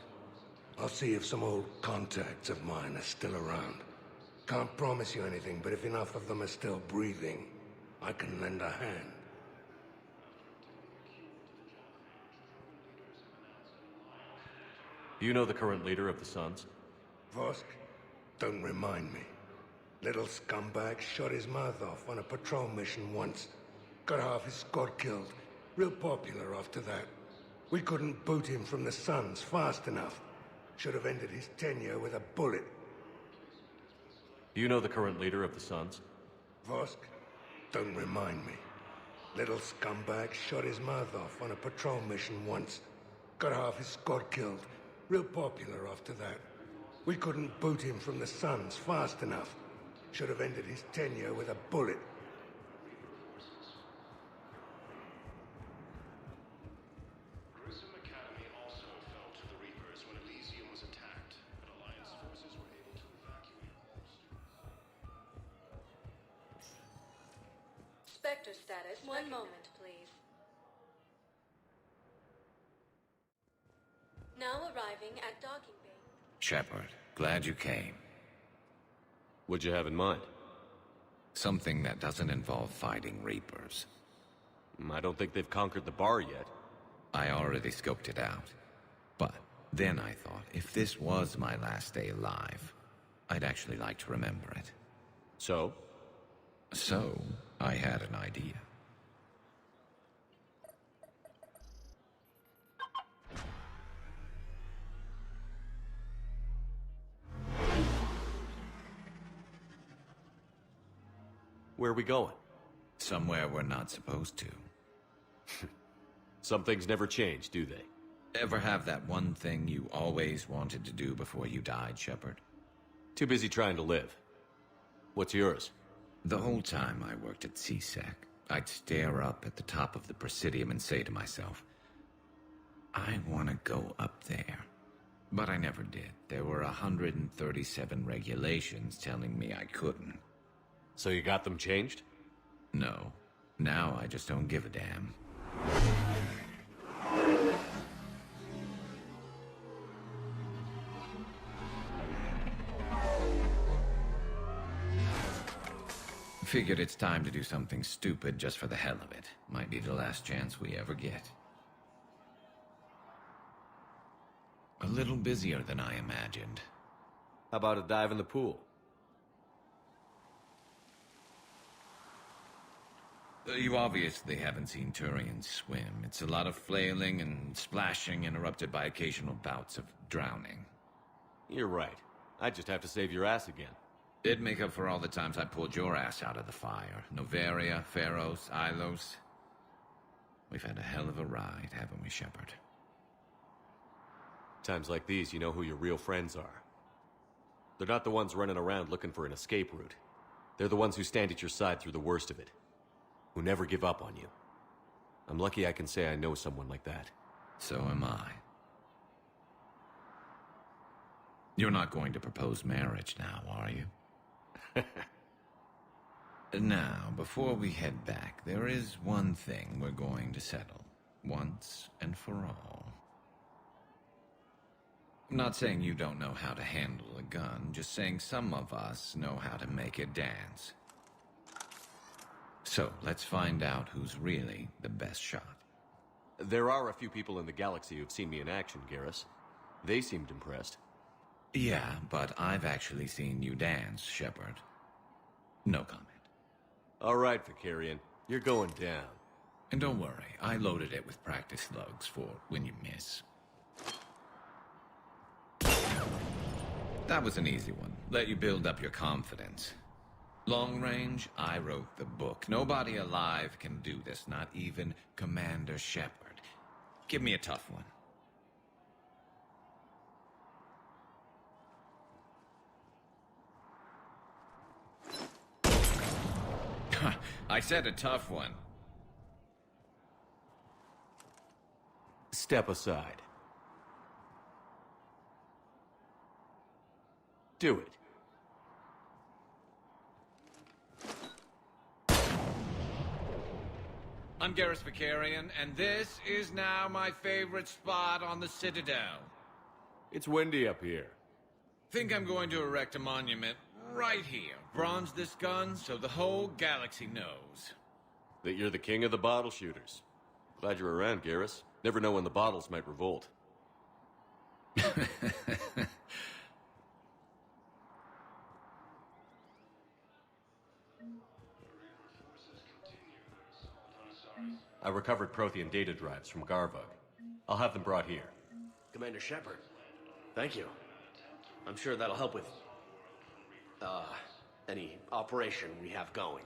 I'll see if some old contacts of mine are still around. Can't promise you anything, but if enough of them are still breathing, I can lend a hand. Do you know the current leader of the Suns? Vosk? Don't remind me. Little scumbag shot his mouth off on a patrol mission once. Got half his squad killed. Real popular after that. We couldn't boot him from the Suns fast enough. Should have ended his tenure with a bullet. Do you know the current leader of the Suns? Vosk? Don't remind me. Little scumbag shot his mouth off on a patrol mission once. Got half his squad killed. Real popular after that. We couldn't boot him from the Suns fast enough. Should have ended his tenure with a bullet. Grissom Academy also fell to the Reapers when Elysium was attacked, but Alliance forces were able to evacuate all students. Spectre status. One moment, please. Now arriving at docking bay. Shepard, glad you came. What'd you have in mind? Something that doesn't involve fighting Reapers. I don't think they've conquered the bar yet. I already scoped it out. But then I thought, if this was my last day alive, I'd actually like to remember it. So? So, I had an idea. Where are we going? Somewhere we're not supposed to. Some things never change, do they? Ever have that one thing you always wanted to do before you died, Shepard? Too busy trying to live. What's yours? The whole time I worked at CSEC, I'd stare up at the top of the Presidium and say to myself, I want to go up there. But I never did. There were 137 regulations telling me I couldn't. So you got them changed? No. Now I just don't give a damn. Figured it's time to do something stupid just for the hell of it. Might be the last chance we ever get. A little busier than I imagined. How about a dive in the pool? You obviously haven't seen Turians swim. It's a lot of flailing and splashing, interrupted by occasional bouts of drowning. You're right. I just have to save your ass again. It'd make up for all the times I pulled your ass out of the fire. Noveria, Pharos, Ilos. We've had a hell of a ride, haven't we, Shepard? Times like these, you know who your real friends are. They're not the ones running around looking for an escape route. They're the ones who stand at your side through the worst of it. Who never give up on you. I'm lucky I can say I know someone like that. So am I. You're not going to propose marriage now, are you? Now, before we head back, there is one thing we're going to settle. Once and for all. I'm not saying you don't know how to handle a gun, just saying some of us know how to make it dance. So, let's find out who's really the best shot. There are a few people in the galaxy who've seen me in action, Garrus. They seemed impressed. Yeah, but I've actually seen you dance, Shepard. No comment. All right, Vicarian. You're going down. And don't worry, I loaded it with practice slugs for when you miss. That was an easy one. Let you build up your confidence. Long range, I wrote the book. Nobody alive can do this, not even Commander Shepard. Give me a tough one. I said a tough one. Step aside. Do it. I'm Garrus Vicarian, and this is now my favorite spot on the Citadel. It's windy up here. Think I'm going to erect a monument right here. Bronze this gun so the whole galaxy knows. That you're the king of the bottle shooters. Glad you're around, Garrus. Never know when the bottles might revolt. I recovered Prothean data drives from Garvug. I'll have them brought here. Commander Shepard, thank you. I'm sure that'll help with, any operation we have going.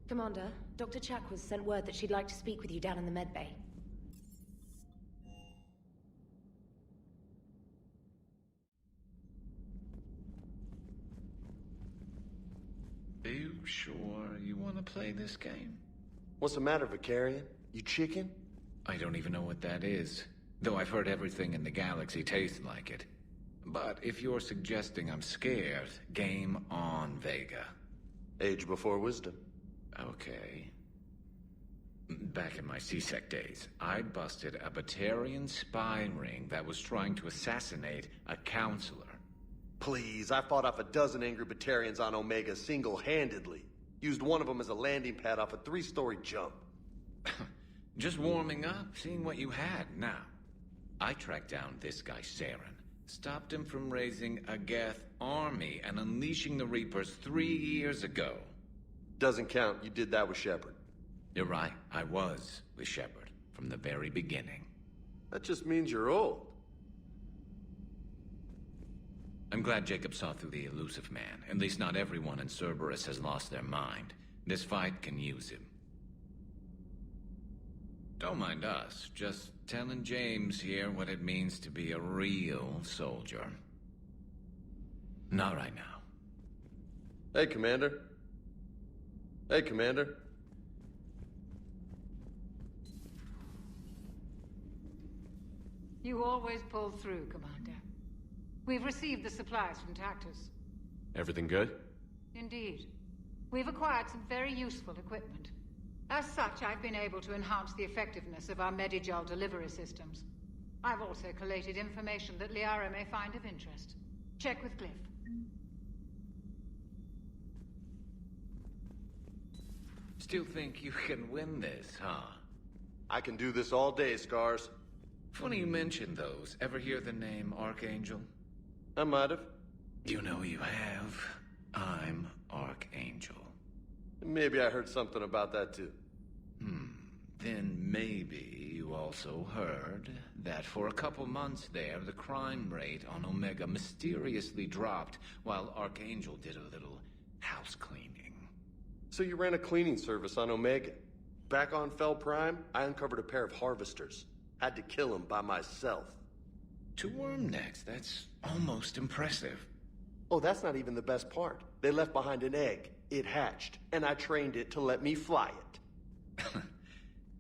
Commander, Dr. Chakwas sent word that she'd like to speak with you down in the medbay. Are you sure you want to play this game? What's the matter, Vicarian? You chicken? I don't even know what that is. Though I've heard everything in the galaxy tastes like it. But if you're suggesting I'm scared, game on, Vega. Age before wisdom. Okay. Back in my C-Sec days, I busted a Batarian spy ring that was trying to assassinate a counselor. Please, I fought off a dozen angry Batarians on Omega single-handedly. Used one of them as a landing pad off a 3-story jump. Just warming up, seeing what you had. Now, I tracked down this guy, Saren. Stopped him from raising a Geth army and unleashing the Reapers 3 years ago. Doesn't count. You did that with Shepard. You're right. I was with Shepard from the very beginning. That just means you're old. I'm glad Jacob saw through the elusive man. At least not everyone in Cerberus has lost their mind. This fight can use him. Don't mind us. Just telling James here what it means to be a real soldier. Not right now. Hey, Commander. Hey, Commander. You always pull through, Commander. We've received the supplies from Tactus. Everything good? Indeed. We've acquired some very useful equipment. As such, I've been able to enhance the effectiveness of our Medigel delivery systems. I've also collated information that Liara may find of interest. Check with Glyph. Still think you can win this, huh? I can do this all day, Scars. Funny you mention those. Ever hear the name Archangel? I might have. You know you have. I'm Archangel. Maybe I heard something about that too. Then maybe you also heard that for a couple months there, the crime rate on Omega mysteriously dropped while Archangel did a little house cleaning. So you ran a cleaning service on Omega. Back on Fel Prime, I uncovered a pair of harvesters. Had to kill them by myself. 2 worm necks, that's almost impressive. Oh, that's not even the best part. They left behind an egg. It hatched, and I trained it to let me fly it.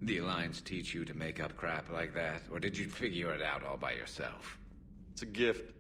The Alliance teach you to make up crap like that, or did you figure it out all by yourself? It's a gift.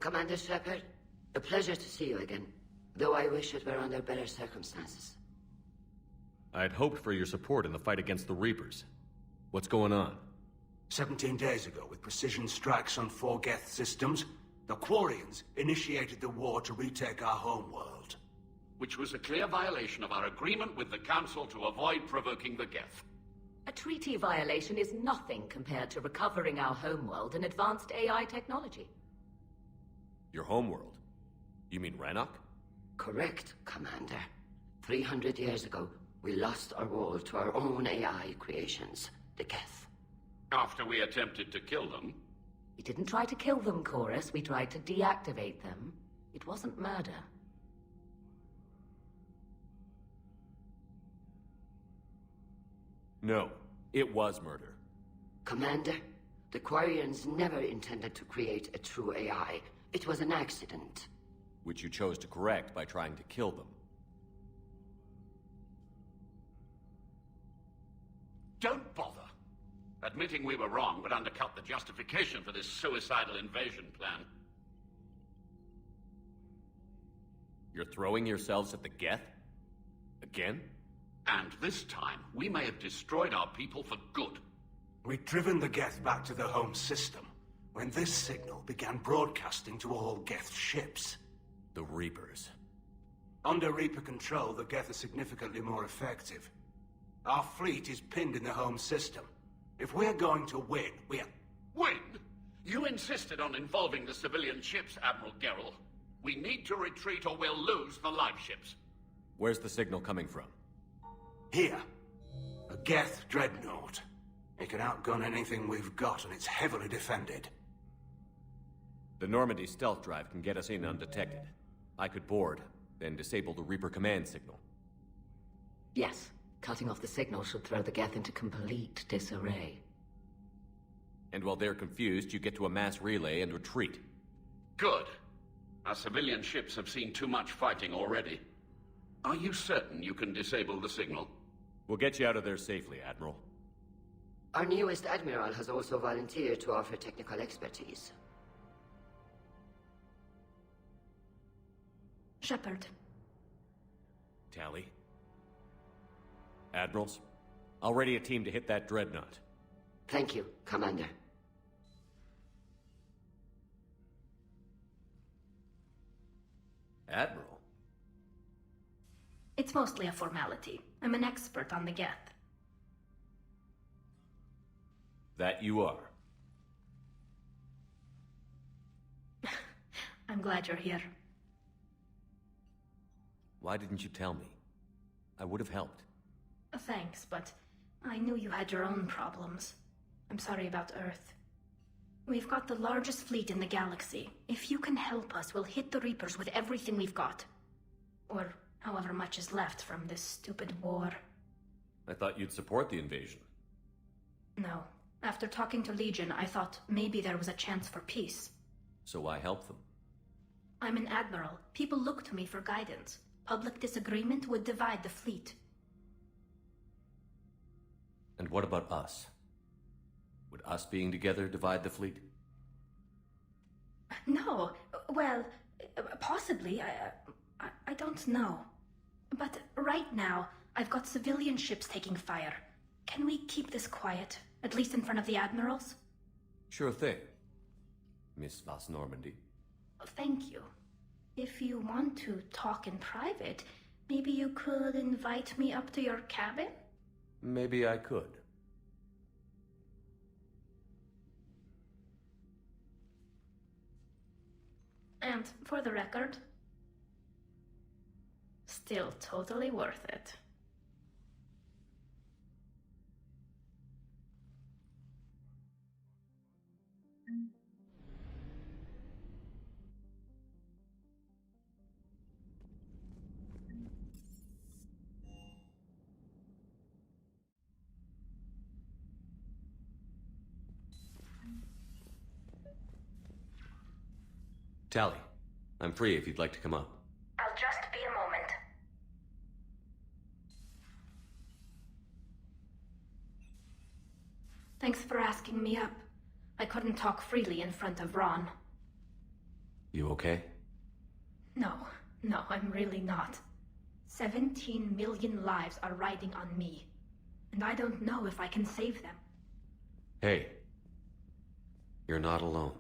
Commander Shepard, a pleasure to see you again, though I wish it were under better circumstances. I had hoped for your support in the fight against the Reapers. What's going on? 17 days ago, with precision strikes on 4 Geth systems, the Quarians initiated the war to retake our homeworld. Which was a clear violation of our agreement with the Council to avoid provoking the Geth. A treaty violation is nothing compared to recovering our homeworld and advanced AI technology. Your homeworld? You mean Rannoch? Correct, Commander. 300 years ago, we lost our world to our own AI creations, the Geth. After we attempted to kill them? We didn't try to kill them, Chorus. We tried to deactivate them. It wasn't murder. No, it was murder. Commander, the Quarians never intended to create a true AI. It was an accident. Which you chose to correct by trying to kill them. Don't bother. Admitting we were wrong would undercut the justification for this suicidal invasion plan. You're throwing yourselves at the Geth? Again? And this time, we may have destroyed our people for good. We'd driven the Geth back to the home system, when this signal began broadcasting to all Geth ships. The Reapers. Under Reaper control, the Geth are significantly more effective. Our fleet is pinned in the home system. If we're going to win, Win? You insisted on involving the civilian ships, Admiral Gerrel. We need to retreat or we'll lose the live ships. Where's the signal coming from? Here. A Geth dreadnought. It can outgun anything we've got, and it's heavily defended. The Normandy stealth drive can get us in undetected. I could board, then disable the Reaper command signal. Yes. Cutting off the signal should throw the Geth into complete disarray. And while they're confused, you get to a mass relay and retreat. Good. Our civilian ships have seen too much fighting already. Are you certain you can disable the signal? We'll get you out of there safely, Admiral. Our newest Admiral has also volunteered to offer technical expertise. Shepard. Tally. Admirals, I'll ready a team to hit that dreadnought. Thank you, Commander. Admiral? It's mostly a formality. I'm an expert on the Geth. That you are. I'm glad you're here. Why didn't you tell me? I would have helped. Thanks, but I knew you had your own problems. I'm sorry about Earth. We've got the largest fleet in the galaxy. If you can help us, we'll hit the Reapers with everything we've got. Or however much is left from this stupid war. I thought you'd support the invasion. No. After talking to Legion, I thought maybe there was a chance for peace. So why help them? I'm an admiral. People look to me for guidance. Public disagreement would divide the fleet. And what about us? Would us being together divide the fleet? No. Well, possibly. I don't know. But right now, I've got civilian ships taking fire. Can we keep this quiet? At least in front of the admirals? Sure thing, Miss Vas Normandy. Thank you. If you want to talk in private, maybe you could invite me up to your cabin? Maybe I could. And for the record, still totally worth it. Tally, I'm free if you'd like to come up. I'll just be a moment. Thanks for asking me up. I couldn't talk freely in front of Ron. You okay? No, I'm really not. 17 million lives are riding on me, and I don't know if I can save them. Hey. You're not alone.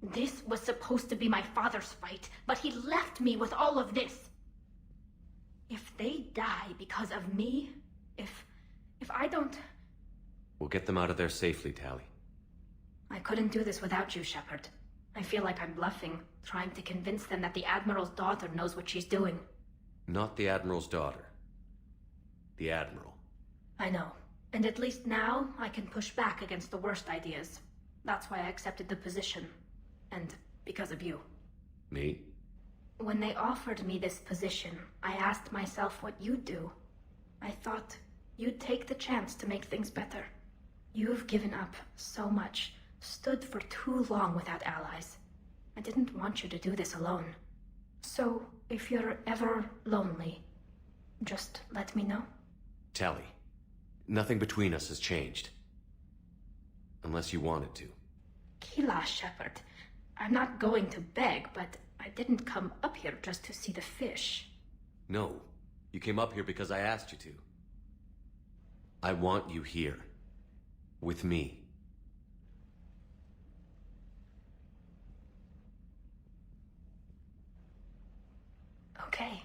This was supposed to be my father's fight, but he left me with all of this. If they die because of me, if I don't... We'll get them out of there safely, Tally. I couldn't do this without you, Shepard. I feel like I'm bluffing, trying to convince them that the Admiral's daughter knows what she's doing. Not the Admiral's daughter. The Admiral. I know. And at least now, I can push back against the worst ideas. That's why I accepted the position. And because of you. Me? When they offered me this position, I asked myself what you'd do. I thought you'd take the chance to make things better. You've given up so much, stood for too long without allies. I didn't want you to do this alone. So, if you're ever lonely, just let me know. Tally, nothing between us has changed. Unless you wanted to. Kila, Shepard. I'm not going to beg, but I didn't come up here just to see the fish. No, you came up here because I asked you to. I want you here. With me. Okay.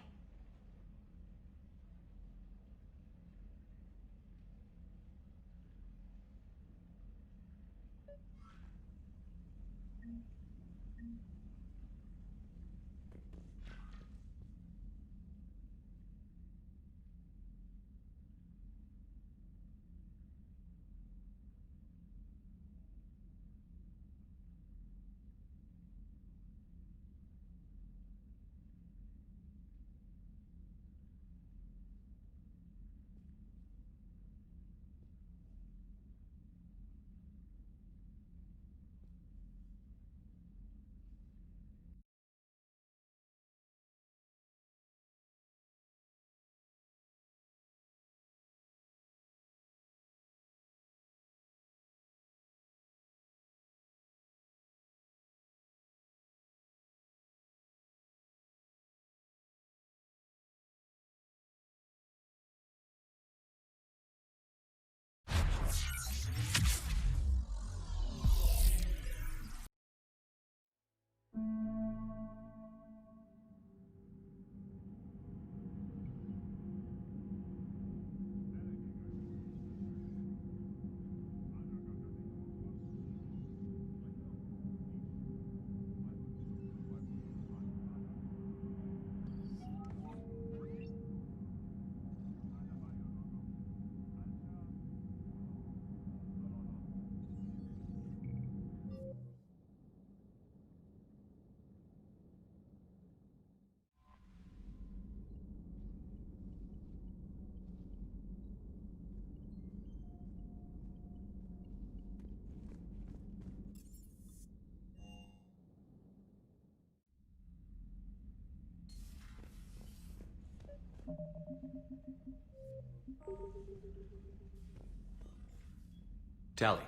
Tally,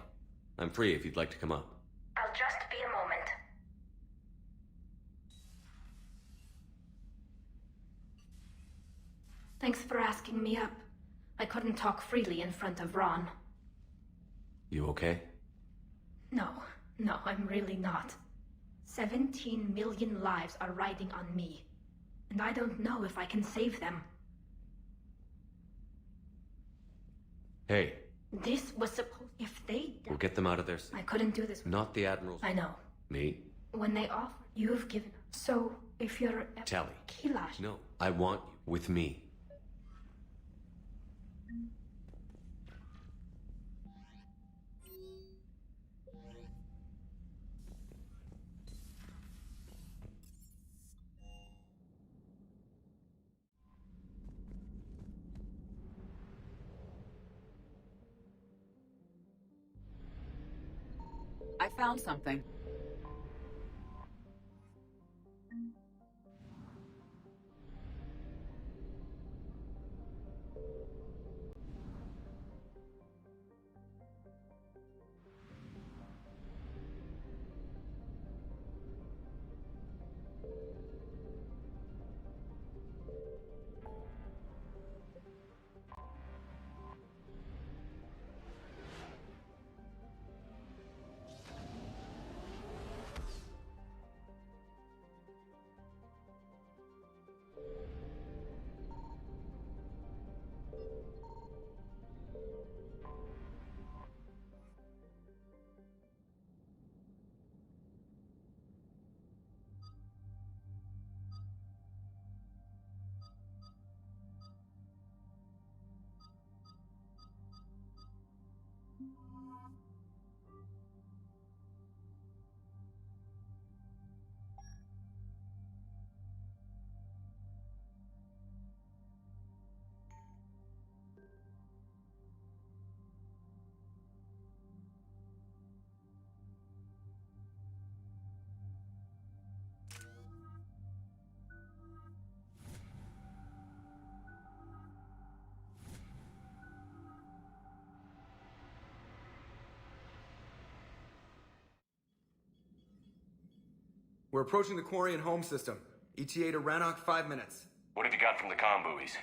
I'm free if you'd like to come up. I'll just be a moment. Thanks for asking me up. I couldn't talk freely in front of Ron. You okay? No, I'm really not. 17 million lives are riding on me. And I don't know if I can save them. Hey. This was supposed... If they... We'll get them out of there. I couldn't do this. Not the Admiral's... I know. Me? When they offer, you've given... So, if you're... Tally. Kilash. No, I want you with me. I found something. We're approaching the Quarian home system. ETA to Rannoch, 5 minutes. What have you got from the comm buoys?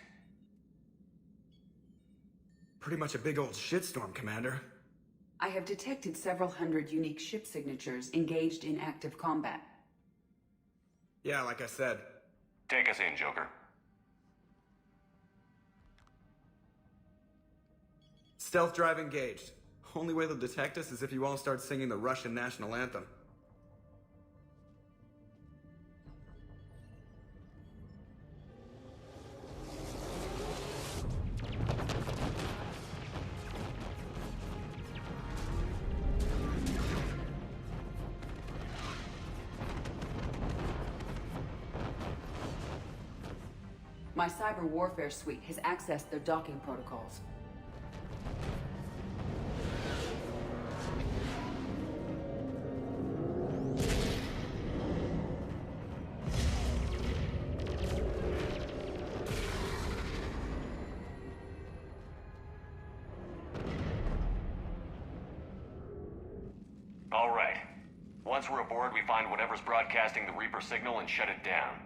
Pretty much a big old shitstorm, Commander. I have detected several hundred unique ship signatures engaged in active combat. Yeah, like I said. Take us in, Joker. Stealth drive engaged. Only way they'll detect us is if you all start singing the Russian national anthem. My cyber warfare suite has accessed their docking protocols. All right. Once we're aboard, we find whatever's broadcasting the Reaper signal and shut it down.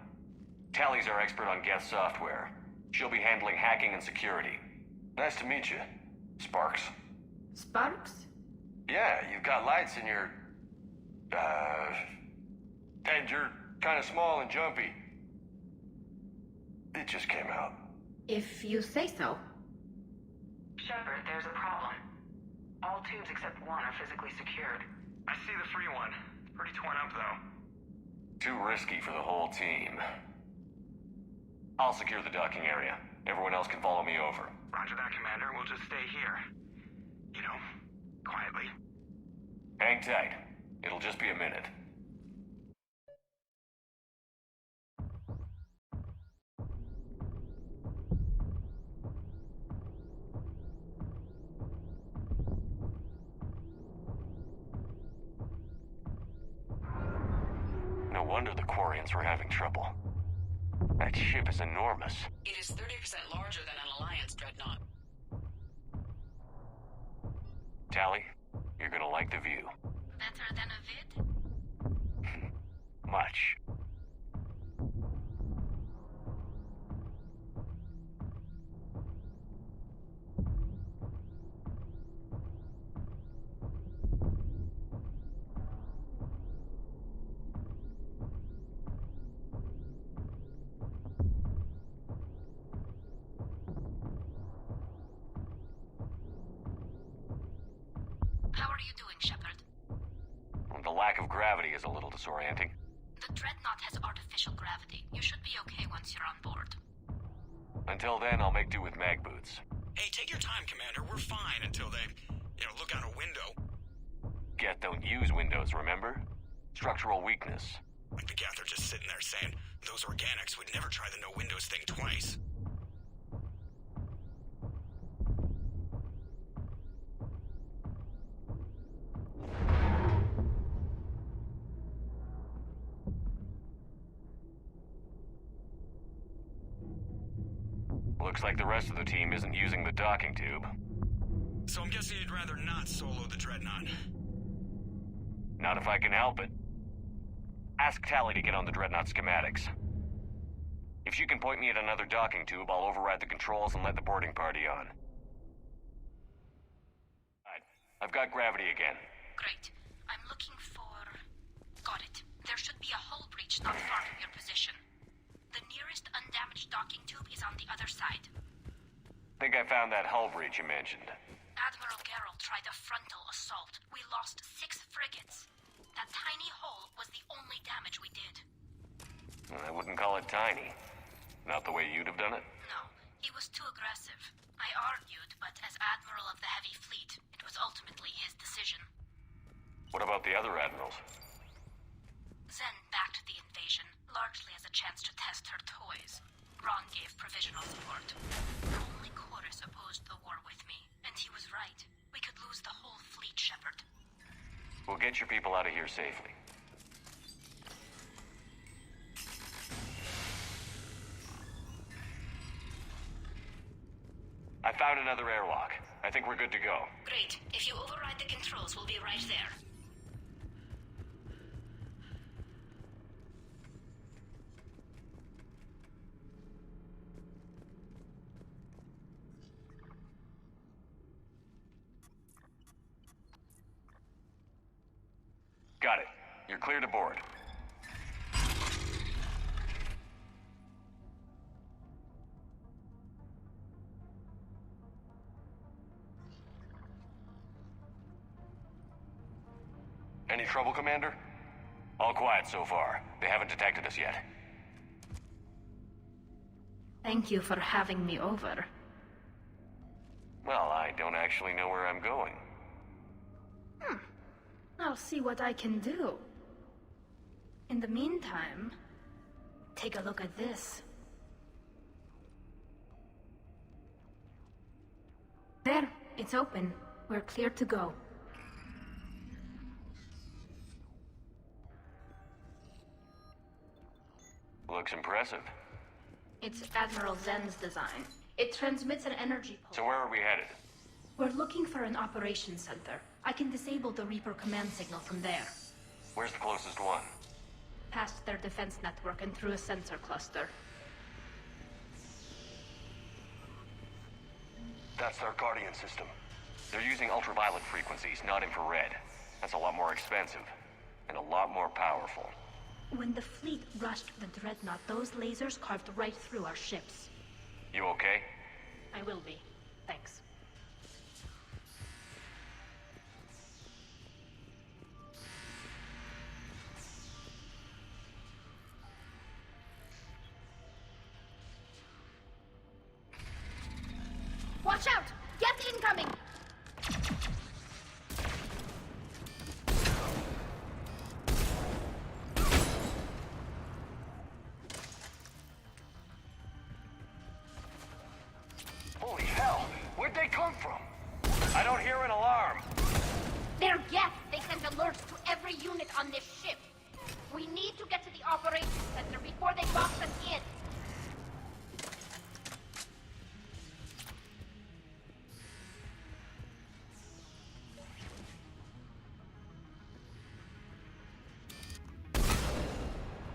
Tally's our expert on Geth software. She'll be handling hacking and security. Nice to meet you, Sparks. Sparks? Yeah, you've got lights in your... head. You're kind of small and jumpy. It just came out. If you say so. Shepard, there's a problem. All tubes except one are physically secured. I see the free one. Pretty torn up, though. Too risky for the whole team. I'll secure the docking area. Everyone else can follow me over. Roger that, Commander. We'll just stay here. You know, quietly. Hang tight. It'll just be a minute. No wonder the Quarians were having trouble. That ship is enormous. It is 30% larger than an Alliance dreadnought. Tally, you're gonna like the view. Better than a vid? Much. How are you doing, Shepard? The lack of gravity is a little disorienting. The Dreadnought has artificial gravity. You should be okay once you're on board. Until then, I'll make do with mag boots. Hey, take your time, Commander. We're fine until they, look out a window. Geth don't use windows, remember? Structural weakness. Like the Geth are just sitting there saying, those organics would never try the no windows thing twice. Looks like the rest of the team isn't using the docking tube. So I'm guessing you'd rather not solo the Dreadnought. Not if I can help it. Ask Tally to get on the Dreadnought schematics. If she can point me at another docking tube, I'll override the controls and let the boarding party on. Right. I've got gravity again. Great. I'm looking for... Got it. There should be a hull breach not far from your position. The nearest undamaged docking tube is on the other side. Think I found that hull breach you mentioned. Admiral Geralt tried a frontal assault. We lost 6 frigates. That tiny hole was the only damage we did. I wouldn't call it tiny. Not the way you'd have done it? No, he was too aggressive. I argued, but as Admiral of the Heavy Fleet, it was ultimately his decision. What about the other admirals? Zen backed the invasion, largely as a chance to test her toys. Ron gave provisional support. Only Chorus opposed the war with me, and he was right. We could lose the whole fleet, Shepard. We'll get your people out of here safely. I found another airlock. I think we're good to go. Great. If you override the controls, we'll be right there. You're cleared aboard. Any trouble, Commander? All quiet so far. They haven't detected us yet. Thank you for having me over. Well, I don't actually know where I'm going. I'll see what I can do. In the meantime, take a look at this. There, it's open. We're clear to go. Looks impressive. It's Admiral Zen's design. It transmits an energy pulse. So where are we headed? We're looking for an operations center. I can disable the Reaper command signal from there. Where's the closest one? Past their defense network and through a sensor cluster. That's their Guardian system. They're using ultraviolet frequencies, not infrared. That's a lot more expensive. And a lot more powerful. When the fleet rushed the Dreadnought, those lasers carved right through our ships. You okay? I will be. Thanks. Watch out! Get incoming! Holy hell! Where'd they come from? I don't hear an alarm. They're Geth. They send alerts to every unit on this ship. We need to get to the operations center before they box us in.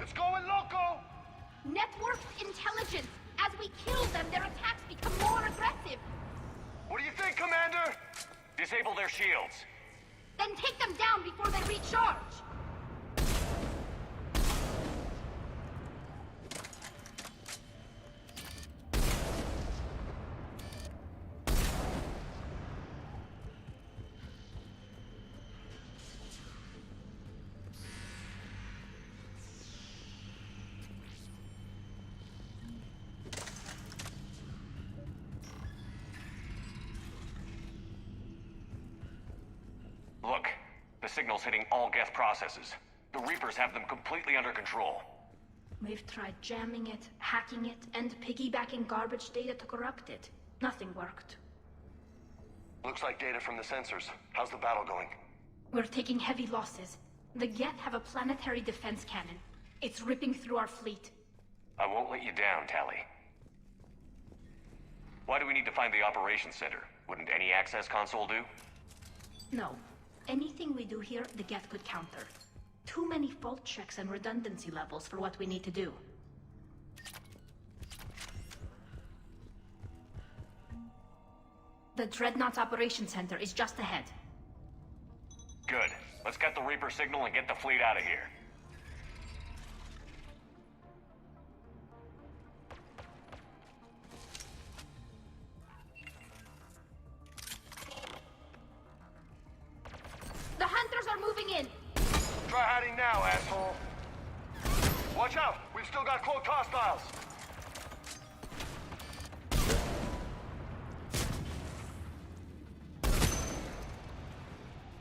It's going loco! Networked intelligence. As we kill them, their attacks become more aggressive. What do you think, Commander? Disable their shields. Then take them down before they recharge. Look, the signal's hitting all Geth processes. The Reapers have them completely under control. We've tried jamming it, hacking it, and piggybacking garbage data to corrupt it. Nothing worked. Looks like data from the sensors. How's the battle going? We're taking heavy losses. The Geth have a planetary defense cannon. It's ripping through our fleet. I won't let you down, Tally. Why do we need to find the operations center? Wouldn't any access console do? No. Anything we do here, the Geth could counter. Too many fault checks and redundancy levels for what we need to do. The Dreadnought's Operations Center is just ahead. Good. Let's get the Reaper signal and get the fleet out of here. The Hunters are moving in! Try hiding now, asshole. Watch out! We've still got cloaked hostiles!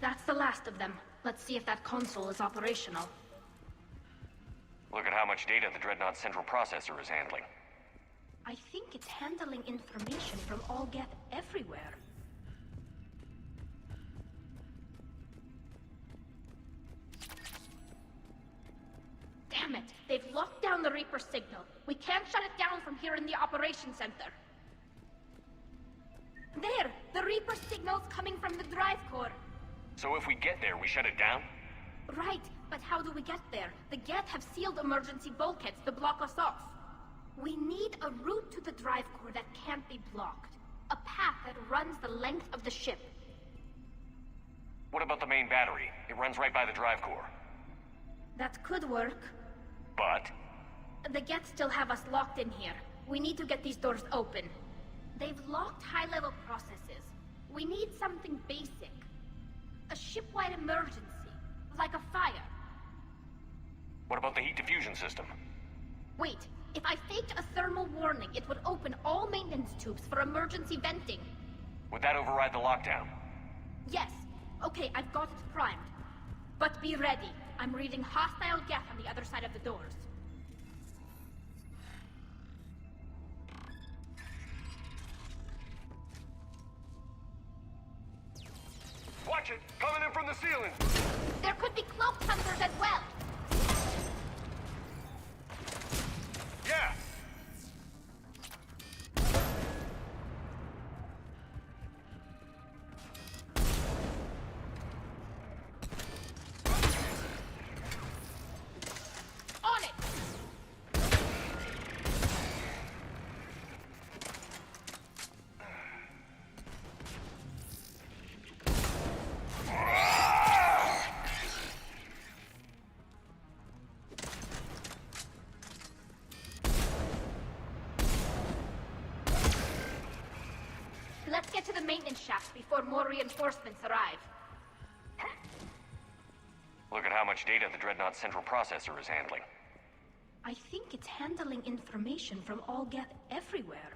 That's the last of them. Let's see if that console is operational. Look at how much data the Dreadnought central processor is handling. I think it's handling information from all Geth everywhere. Damn it! They've locked down the Reaper signal. We can't shut it down from here in the Operations Center. There! The Reaper signal's coming from the drive core. So if we get there, we shut it down? Right, but how do we get there? The Geth have sealed emergency bulkheads to block us off. We need a route to the drive core that can't be blocked. A path that runs the length of the ship. What about the main battery? It runs right by the drive core. That could work. But? The Geth still have us locked in here. We need to get these doors open. They've locked high-level processes. We need something basic. A ship-wide emergency, like a fire. What about the heat diffusion system? Wait, if I faked a thermal warning, it would open all maintenance tubes for emergency venting. Would that override the lockdown? Yes. Okay, I've got it primed. But be ready. I'm reading hostile Geth on the other side of the doors. Watch it! Coming in from the ceiling! There could be cloak hunters as well! Yeah! On it! Let's get to the maintenance shaft before more reinforcements arrive. Look at how much data the Dreadnought's central processor is handling. I think it's handling information from all Geth everywhere.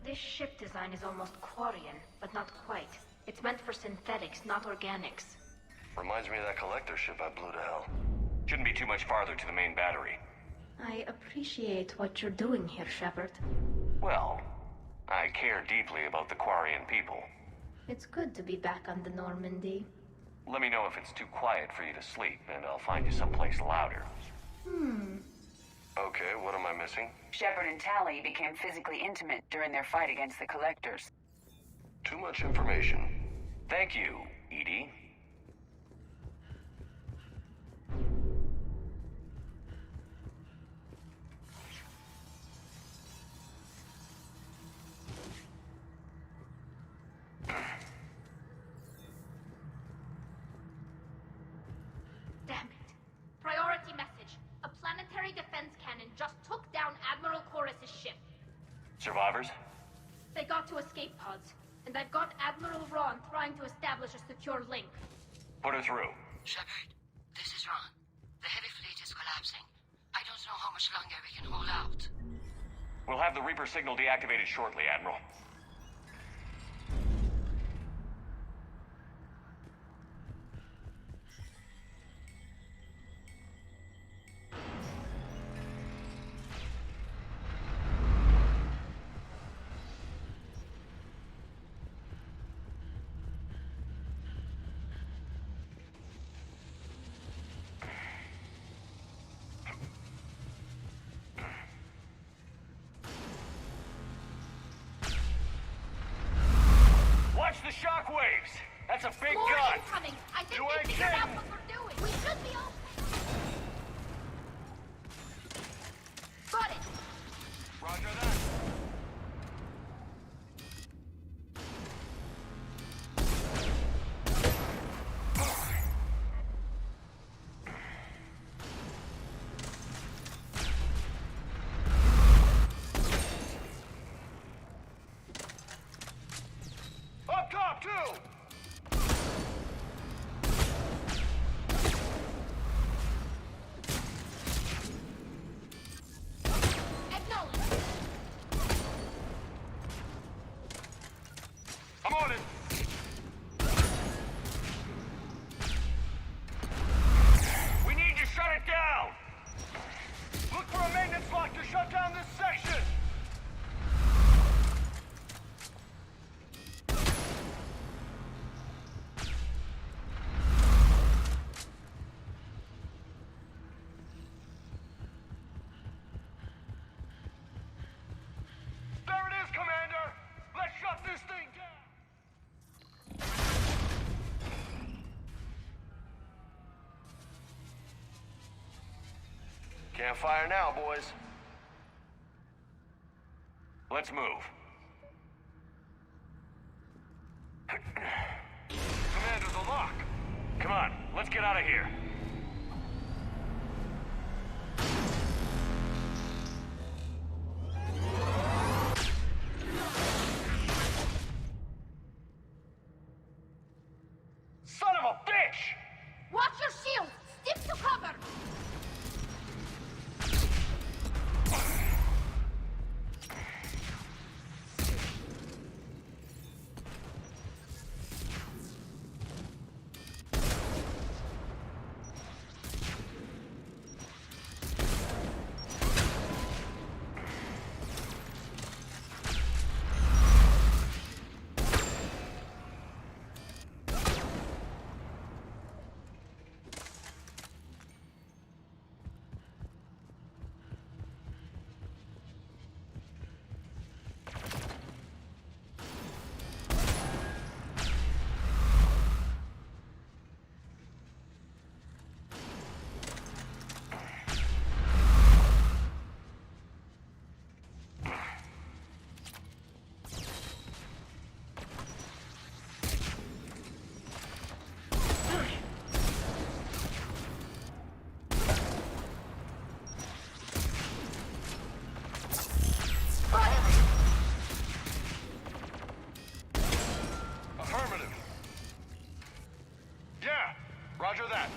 This ship design is almost Quarian, but not quite. It's meant for synthetics, not organics. Reminds me of that collector ship I blew to hell. Shouldn't be too much farther to the main battery. I appreciate what you're doing here, Shepard. Well, I care deeply about the Quarian people. It's good to be back on the Normandy. Let me know if it's too quiet for you to sleep, and I'll find you someplace louder. Okay, what am I missing? Shepard and Tally became physically intimate during their fight against the Collectors. Too much information. Thank you, Edie. Damn it. Priority message. A planetary defense cannon just took down Admiral Chorus's ship. Survivors? They got to escape pods, and I've got Admiral Ron trying to establish a secure link. Put her through. Shepard, this is Ron. The heavy fleet is collapsing. I don't know how much longer we can hold out. We'll have the Reaper signal deactivated shortly, Admiral. Watch the shockwaves! That's a big More gun! incoming! I think You we ain't figured out kidding. what we're doing! We should be open! Got it! Roger that. Up top, too! Acknowledge! I'm on it! We need to shut it down! Look for a maintenance lock to shut down this section! There it is, Commander! Let's shut this thing down! Can't fire now, boys. Let's move. Commander, the lock! Come on, Let's get out of here. Son of a bitch! Watch your shield! Stick to cover! Affirmative. Yeah, roger that.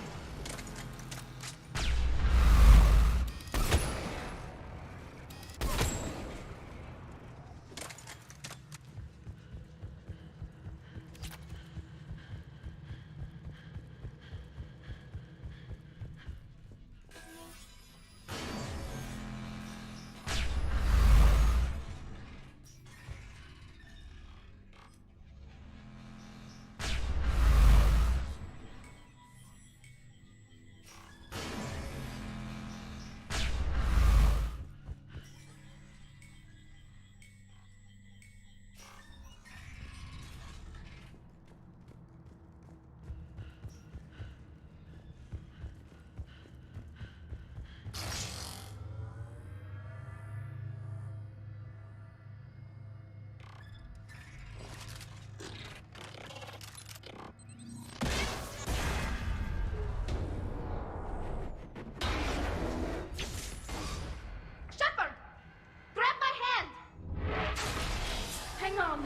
Shepard! Grab my hand! Hang on.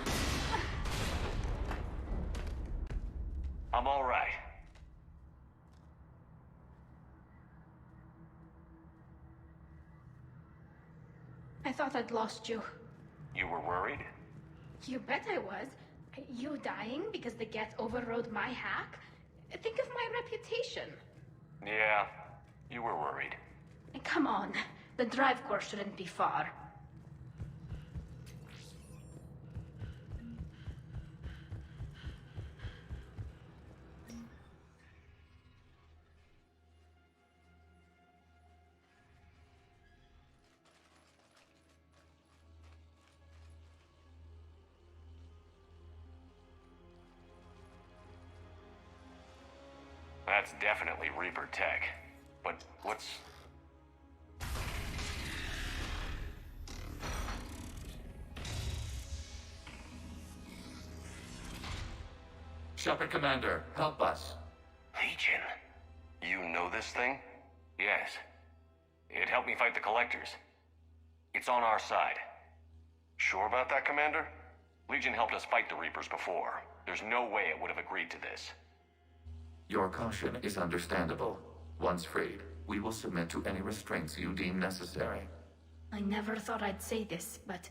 I'm all right. I thought I'd lost you. You were worried? You bet I was. You dying because the Geth overrode my hack? Think of my reputation. Yeah, you were worried. Come on. The drive course shouldn't be far. That's definitely Reaper tech. But what's... Shepard Commander, help us. Legion? You know this thing? Yes. It helped me fight the Collectors. It's on our side. Sure about that, Commander? Legion helped us fight the Reapers before. There's no way it would have agreed to this. Your caution is understandable. Once freed, we will submit to any restraints you deem necessary. I never thought I'd say this, but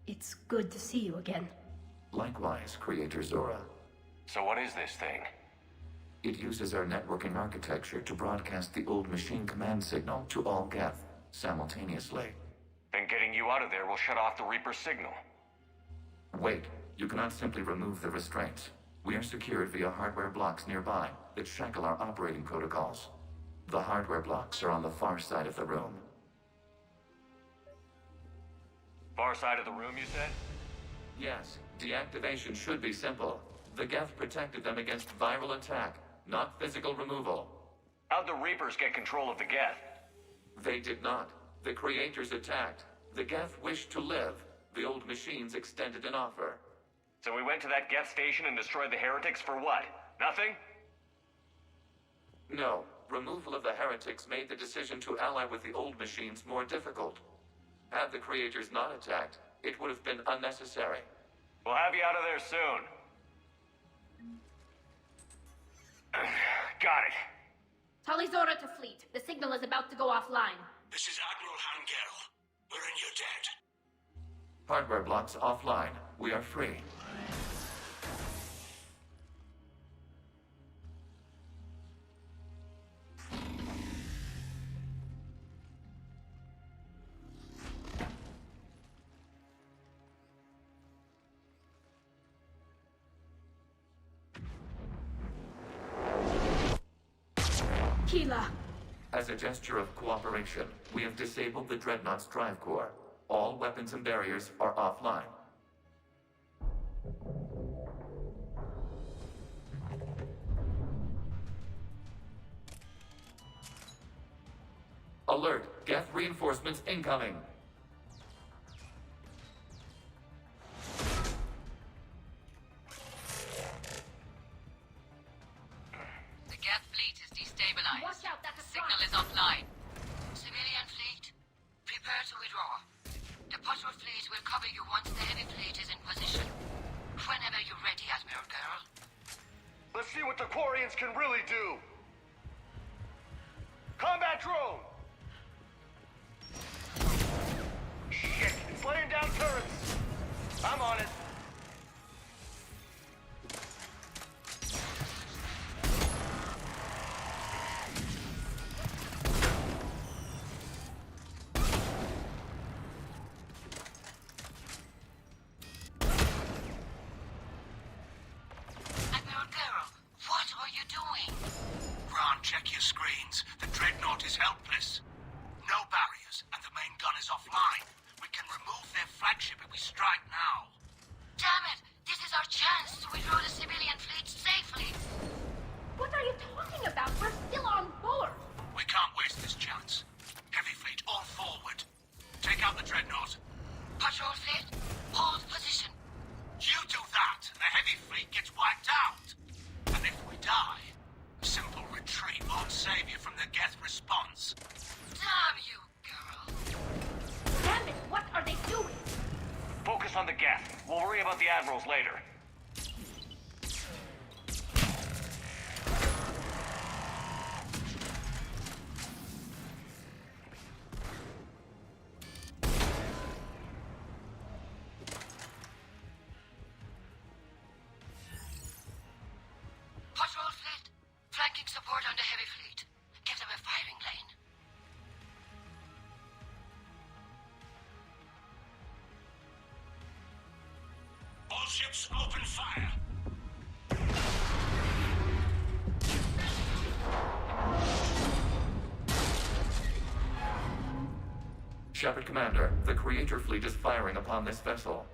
it's good to see you again. Likewise, Creator Zora. So what is this thing? It uses our networking architecture to broadcast the old machine command signal to all Geth simultaneously. Then getting you out of there will shut off the Reaper signal. Wait, you cannot simply remove the restraints. We are secured via hardware blocks nearby that shackle our operating protocols. The hardware blocks are on the far side of the room. Far side of the room, you said? Yes, deactivation should be simple. The Geth protected them against viral attack, not physical removal. How'd the Reapers get control of the Geth? They did not. The Creators attacked. The Geth wished to live. The old machines extended an offer. So we went to that Geth station and destroyed the heretics for what? Nothing? No. Removal of the heretics made the decision to ally with the old machines more difficult. Had the creators not attacked, it would have been unnecessary. We'll have you out of there soon. Got it. Talizora to fleet. The signal is about to go offline. This is Admiral Hangel. We're in your debt. Hardware blocks offline. We are free. Keela. As a gesture of cooperation, we have disabled the Dreadnought's drive core. All weapons and barriers are offline. Alert! Geth reinforcements incoming! The Geth fleet is destabilized. Watch out, that's a Signal is offline. Civilian fleet, prepare to withdraw. The patrol fleet will cover you once the heavy fleet is in position. Whenever you're ready, Admiral Girl. Let's see what the Quarians can really do. Combat drone! Shit, it's laying down turrets. I'm on it. Admiral Girl, what are you doing? Ron, check your screens. The Dreadnought is helpless. No barriers, and the main gun is offline. We can remove their flagship if we strike now. Damn it! This is our chance to withdraw the civilian fleet safely. What are you talking about? We're still on board. We can't waste this chance. Heavy fleet, all forward. Take out the Dreadnought. Patrol fleet, hold position. You do that, and the heavy fleet gets wiped out. And if we die, simple retreat won't save you from the Geth response. Damn you, girl. Damn it, what are they doing? Focus on the Geth. We'll worry about the admirals later. Patrol fleet, flanking support on the heavy fleet. Give them a firing lane. All ships open fire. Shepard Commander, the Creator fleet is firing upon this vessel.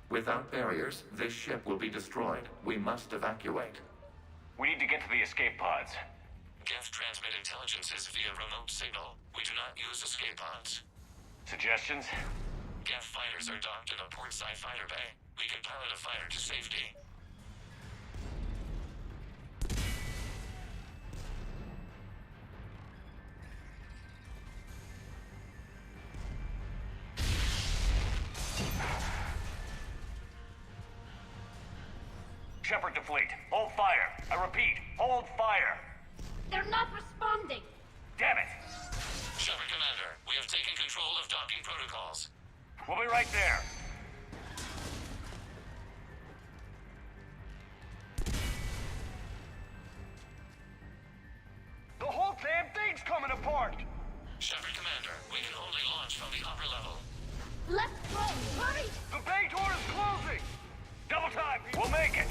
Without barriers, this ship will be destroyed. We must evacuate. We need to get to the escape pods. Geth transmit intelligences via remote signal. We do not use escape pods. Suggestions? Geth fighters are docked in a portside fighter bay. We can pilot a fighter to safety. Shepard to fleet. Hold fire. I repeat, hold fire. They're not responding. Damn it. Shepard Commander, we have taken control of docking protocols. We'll be right there. The whole damn thing's coming apart! Shepard Commander, we can only launch from the upper level. Let's go! Hurry! The bay door is closing! Double time. We'll make it.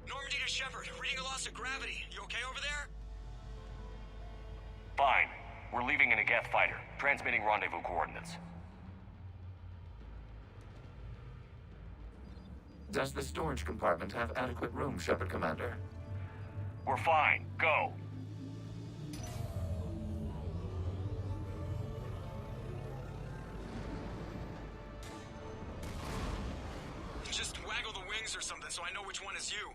Normandy to Shepard. Reading a loss of gravity. You okay over there? Fine. We're leaving in a Geth fighter. Transmitting rendezvous coordinates. Does the storage compartment have adequate room, Shepard Commander? We're fine. Go. names or something so I know which one is you.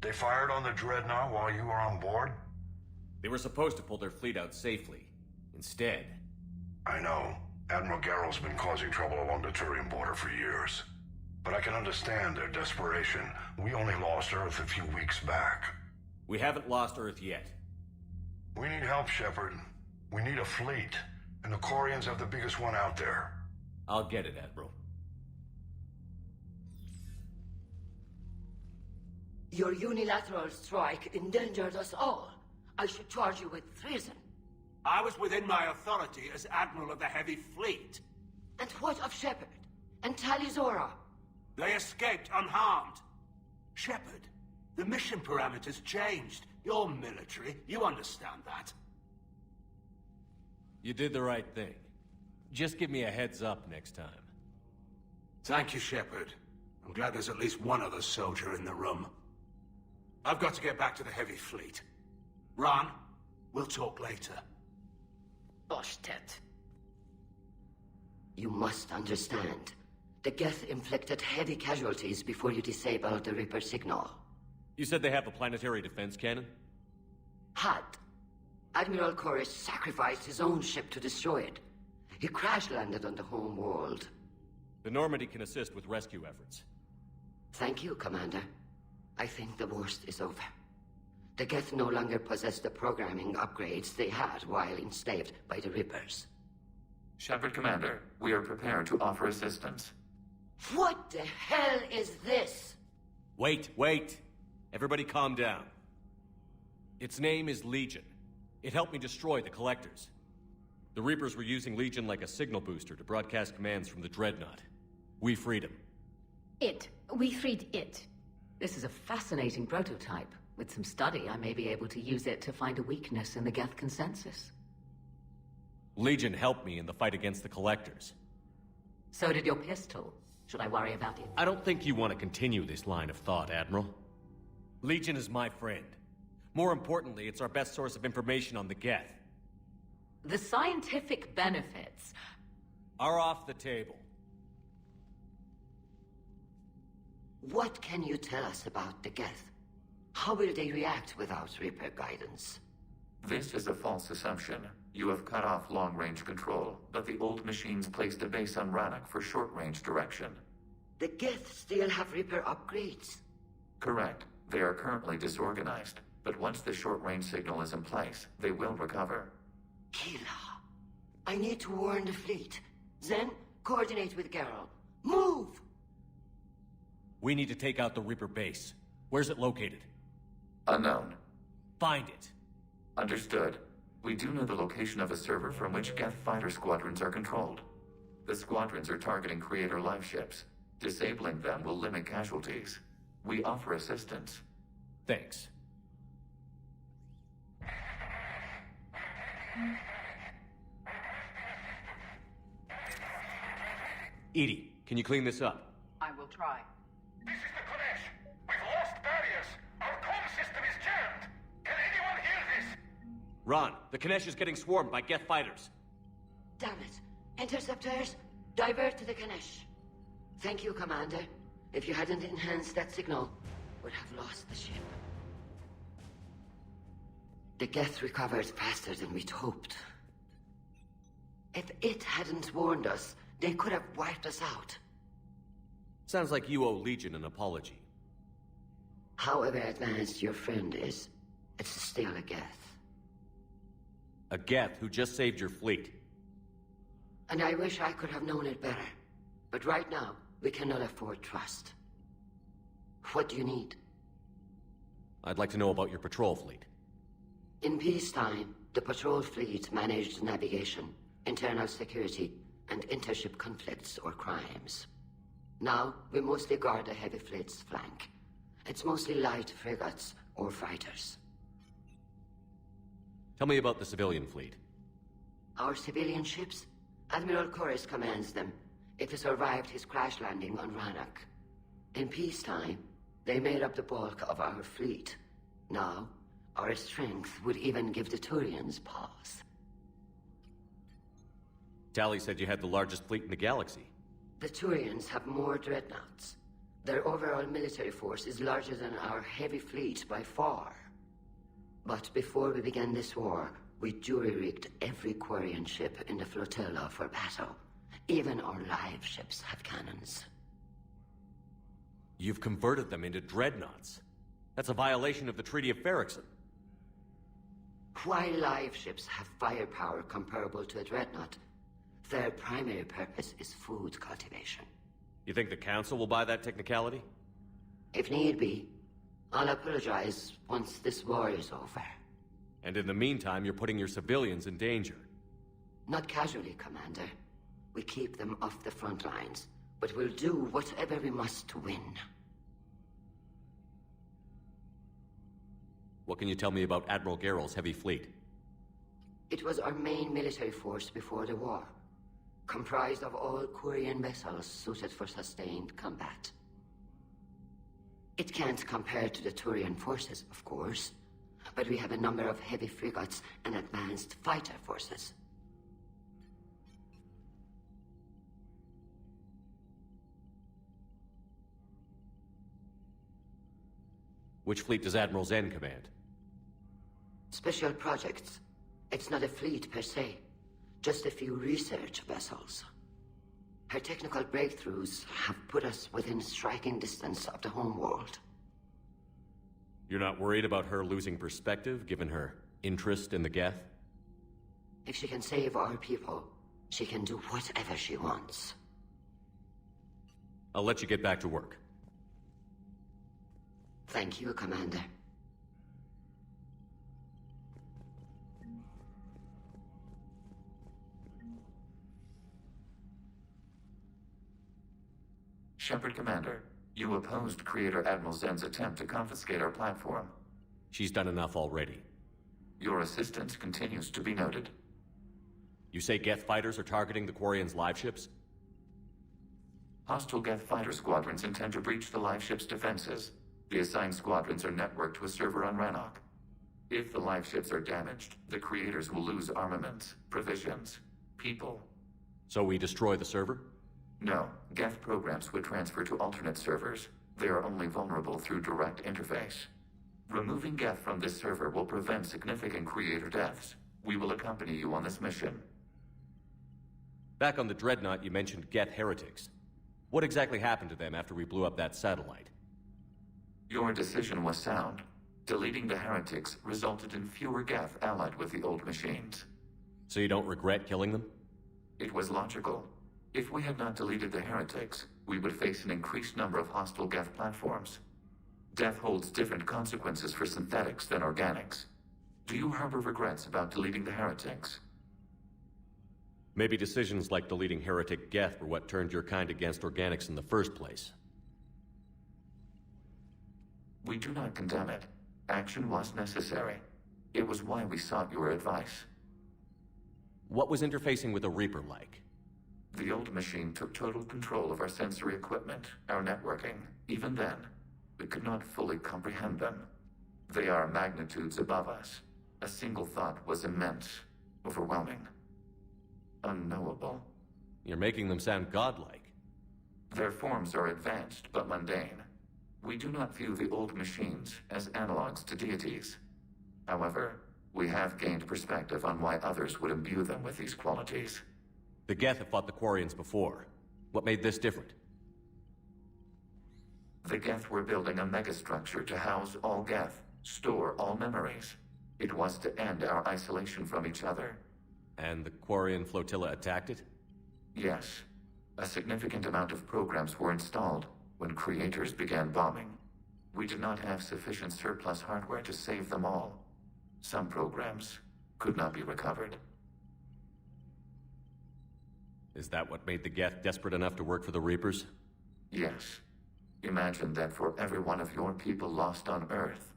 They fired on the Dreadnought while you were on board? They were supposed to pull their fleet out safely. Instead... I know. Admiral Garrow's been causing trouble along the Turian border for years. But I can understand their desperation. We only lost Earth a few weeks back. We haven't lost Earth yet. We need help, Shepard. We need a fleet. And the Corians have the biggest one out there. I'll get it, Admiral. Your unilateral strike endangered us all. I should charge you with treason. I was within my authority as Admiral of the Heavy Fleet. And what of Shepard? And Talizora? They escaped unharmed. Shepard, the mission parameters changed. You're military, you understand that. You did the right thing. Just give me a heads up next time. Thank you, Shepard. I'm glad there's at least one other soldier in the room. I've got to get back to the Heavy Fleet. Ron, we'll talk later. Boshtet. You must understand. The Geth inflicted heavy casualties before you disabled the Reaper signal. You said they have a planetary defense cannon? Had. Admiral Koris sacrificed his own ship to destroy it. He crash-landed on the home world. The Normandy can assist with rescue efforts. Thank you, Commander. I think the worst is over. The Geth no longer possess the programming upgrades they had while enslaved by the Reapers. Shepard, Commander, we are prepared to offer assistance. What the hell is this? Wait. Everybody calm down. Its name is Legion. It helped me destroy the Collectors. The Reapers were using Legion like a signal booster to broadcast commands from the Dreadnought. We freed him. We freed it. This is a fascinating prototype. With some study, I may be able to use it to find a weakness in the Geth consensus. Legion helped me in the fight against the Collectors. So did your pistol. Should I worry about it? I don't think you want to continue this line of thought, Admiral. Legion is my friend. More importantly, it's our best source of information on the Geth. The scientific benefits are off the table. What can you tell us about the Geth? How will they react without Reaper guidance? This is a false assumption. You have cut off long-range control, but the old machines placed a base on Rannoch for short-range direction. The Geth still have Reaper upgrades? Correct. They are currently disorganized, but once the short-range signal is in place, they will recover. Kila, I need to warn the fleet. Then, coordinate with Garrow. Move! We need to take out the Reaper base. Where's it located? Unknown. Find it. Understood. We do know the location of a server from which Geth fighter squadrons are controlled. The squadrons are targeting Creator live ships. Disabling them will limit casualties. We offer assistance. Thanks. Edie, can you clean this up? I will try. This is the Kodesh. We've lost barriers. Our comm system is jammed. Can anyone hear this? Ron, the Kanesh is getting swarmed by Geth fighters. Damn it. Interceptors, divert to the Kanesh. Thank you, Commander. If you hadn't enhanced that signal, would have lost the ship. The Geth recovered faster than we'd hoped. If it hadn't warned us, they could have wiped us out. Sounds like you owe Legion an apology. However advanced your friend is, it's still a Geth. A Geth who just saved your fleet. And I wish I could have known it better. But right now, we cannot afford trust. What do you need? I'd like to know about your patrol fleet. In peacetime, the patrol fleet managed navigation, internal security, and intership conflicts or crimes. Now, we mostly guard the heavy fleet's flank. It's mostly light frigates or fighters. Tell me about the civilian fleet. Our civilian ships? Admiral Corus commands them. It survived his crash landing on Rannoch. In peacetime, they made up the bulk of our fleet. Now, our strength would even give the Turians pause. Tali said you had the largest fleet in the galaxy. The Turians have more dreadnoughts. Their overall military force is larger than our heavy fleet by far. But before we began this war, we jury-rigged every Quarian ship in the flotilla for battle. Even our live ships have cannons. You've converted them into dreadnoughts. That's a violation of the Treaty of Ferrixon. While live ships have firepower comparable to a dreadnought, their primary purpose is food cultivation. You think the Council will buy that technicality? If need be, I'll apologize once this war is over. And in the meantime, you're putting your civilians in danger. Not casually, Commander. We keep them off the front lines, but we'll do whatever we must to win. What can you tell me about Admiral Geral's heavy fleet? It was our main military force before the war, comprised of all Quarian vessels suited for sustained combat. It can't compare to the Turian forces, of course, but we have a number of heavy frigates and advanced fighter forces. Which fleet does Admiral Zen command? Special projects. It's not a fleet per se, just a few research vessels. Her technical breakthroughs have put us within striking distance of the homeworld. You're not worried about her losing perspective, given her interest in the Geth? If she can save our people, she can do whatever she wants. I'll let you get back to work. Thank you, Commander. Shepard, Commander, you opposed Creator Admiral Zen's attempt to confiscate our platform. She's done enough already. Your assistance continues to be noted. You say Geth fighters are targeting the Quarians' live ships? Hostile Geth fighter squadrons intend to breach the live ship's defenses. The assigned squadrons are networked to a server on Rannoch. If the live ships are damaged, the Creators will lose armaments, provisions, people. So we destroy the server? No, Geth programs would transfer to alternate servers. They are only vulnerable through direct interface. Removing Geth from this server will prevent significant Creator deaths. We will accompany you on this mission. Back on the Dreadnought, you mentioned Geth heretics. What exactly happened to them after we blew up that satellite? Your decision was sound. Deleting the heretics resulted in fewer Geth allied with the old machines. So you don't regret killing them? It was logical. If we had not deleted the heretics, we would face an increased number of hostile Geth platforms. Death holds different consequences for synthetics than organics. Do you harbor regrets about deleting the heretics? Maybe decisions like deleting heretic Geth were what turned your kind against organics in the first place. We do not condemn it. Action was necessary. It was why we sought your advice. What was interfacing with a Reaper like? The old machine took total control of our sensory equipment, our networking. Even then, we could not fully comprehend them. They are magnitudes above us. A single thought was immense, overwhelming, unknowable. You're making them sound godlike. Their forms are advanced but mundane. We do not view the old machines as analogs to deities. However, we have gained perspective on why others would imbue them with these qualities. The Geth have fought the Quarians before. What made this different? The Geth were building a megastructure to house all Geth, store all memories. It was to end our isolation from each other. And the Quarian flotilla attacked it? Yes. A significant amount of programs were installed when Creators began bombing. We did not have sufficient surplus hardware to save them all. Some programs could not be recovered. Is that what made the Geth desperate enough to work for the Reapers? Yes. Imagine that for every one of your people lost on Earth,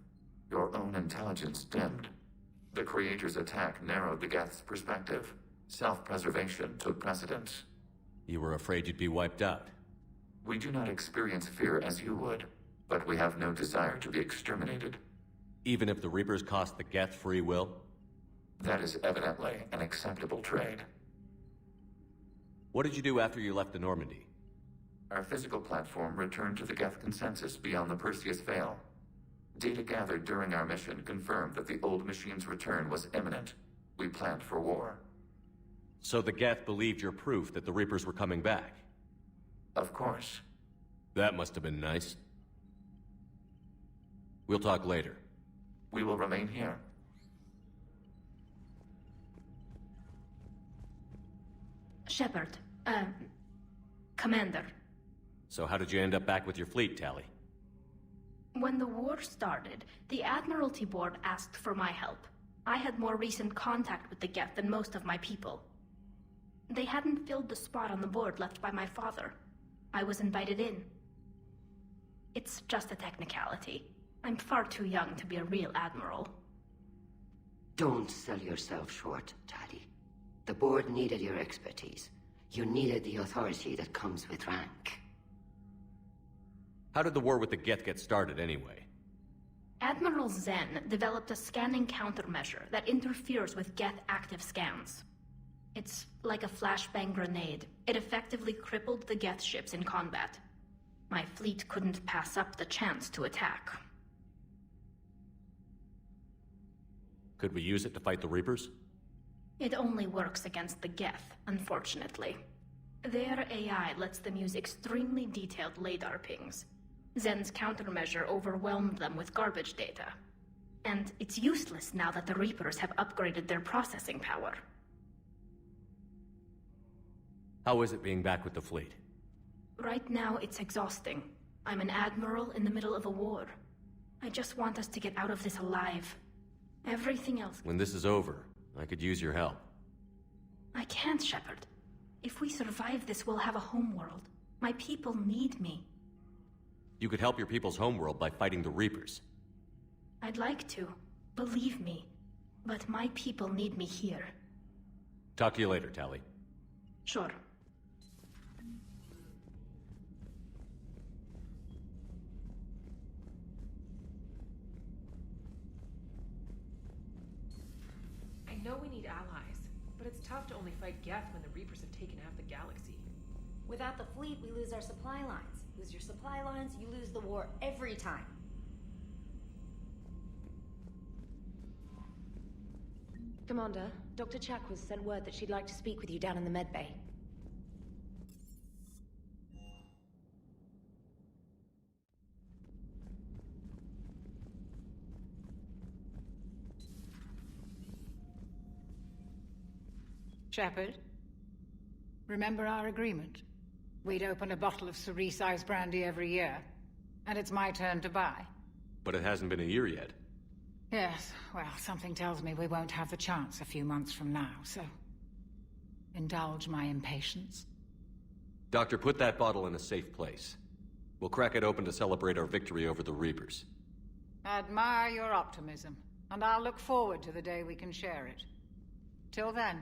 your own intelligence dimmed. The Creator's attack narrowed the Geth's perspective. Self-preservation took precedence. You were afraid you'd be wiped out. We do not experience fear as you would, but we have no desire to be exterminated. Even if the Reapers cost the Geth free will? That is evidently an acceptable trade. What did you do after you left the Normandy? Our physical platform returned to the Geth consensus beyond the Perseus Veil. Data gathered during our mission confirmed that the old machine's return was imminent. We planned for war. So the Geth believed your proof that the Reapers were coming back? Of course. That must have been nice. We'll talk later. We will remain here. Shepard, Commander. So how did you end up back with your fleet, Tali? When the war started, the Admiralty Board asked for my help. I had more recent contact with the Geth than most of my people. They hadn't filled the spot on the board left by my father. I was invited in. It's just a technicality. I'm far too young to be a real admiral. Don't sell yourself short, Tali. The board needed your expertise. You needed the authority that comes with rank. How did the war with the Geth get started, anyway? Admiral Zen developed a scanning countermeasure that interferes with Geth active scans. It's like a flashbang grenade. It effectively crippled the Geth ships in combat. My fleet couldn't pass up the chance to attack. Could we use it to fight the Reapers? It only works against the Geth, unfortunately. Their AI lets them use extremely detailed LADAR pings. Zen's countermeasure overwhelmed them with garbage data. And it's useless now that the Reapers have upgraded their processing power. How is it being back with the fleet? Right now, it's exhausting. I'm an admiral in the middle of a war. I just want us to get out of this alive. Everything else... When this is over, I could use your help. I can't, Shepard. If we survive this, we'll have a homeworld. My people need me. You could help your people's homeworld by fighting the Reapers. I'd like to. Believe me. But my people need me here. Talk to you later, Tali. Sure. I know we need allies, but it's tough to only fight Geth when the Reapers have taken half the galaxy. Without the fleet, we lose our supply lines. Lose your supply lines, you lose the war every time. Commander, Dr. Chakwas sent word that she'd like to speak with you down in the medbay. Shepard, remember our agreement? We'd open a bottle of cerise-sized brandy every year, and it's my turn to buy. But it hasn't been a year yet. Yes, well, something tells me we won't have the chance a few months from now, so... indulge my impatience. Doctor, put that bottle in a safe place. We'll crack it open to celebrate our victory over the Reapers. Admire your optimism, and I'll look forward to the day we can share it. Till then.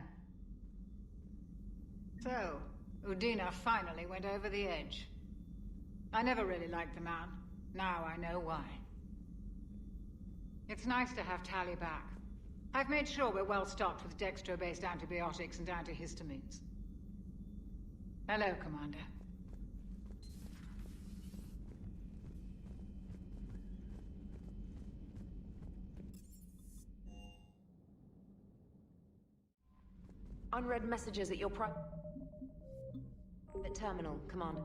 So, Udina finally went over the edge. I never really liked the man. Now I know why. It's nice to have Tali back. I've made sure we're well stocked with dextro-based antibiotics and antihistamines. Hello, Commander. Unread messages at your the terminal, Commander.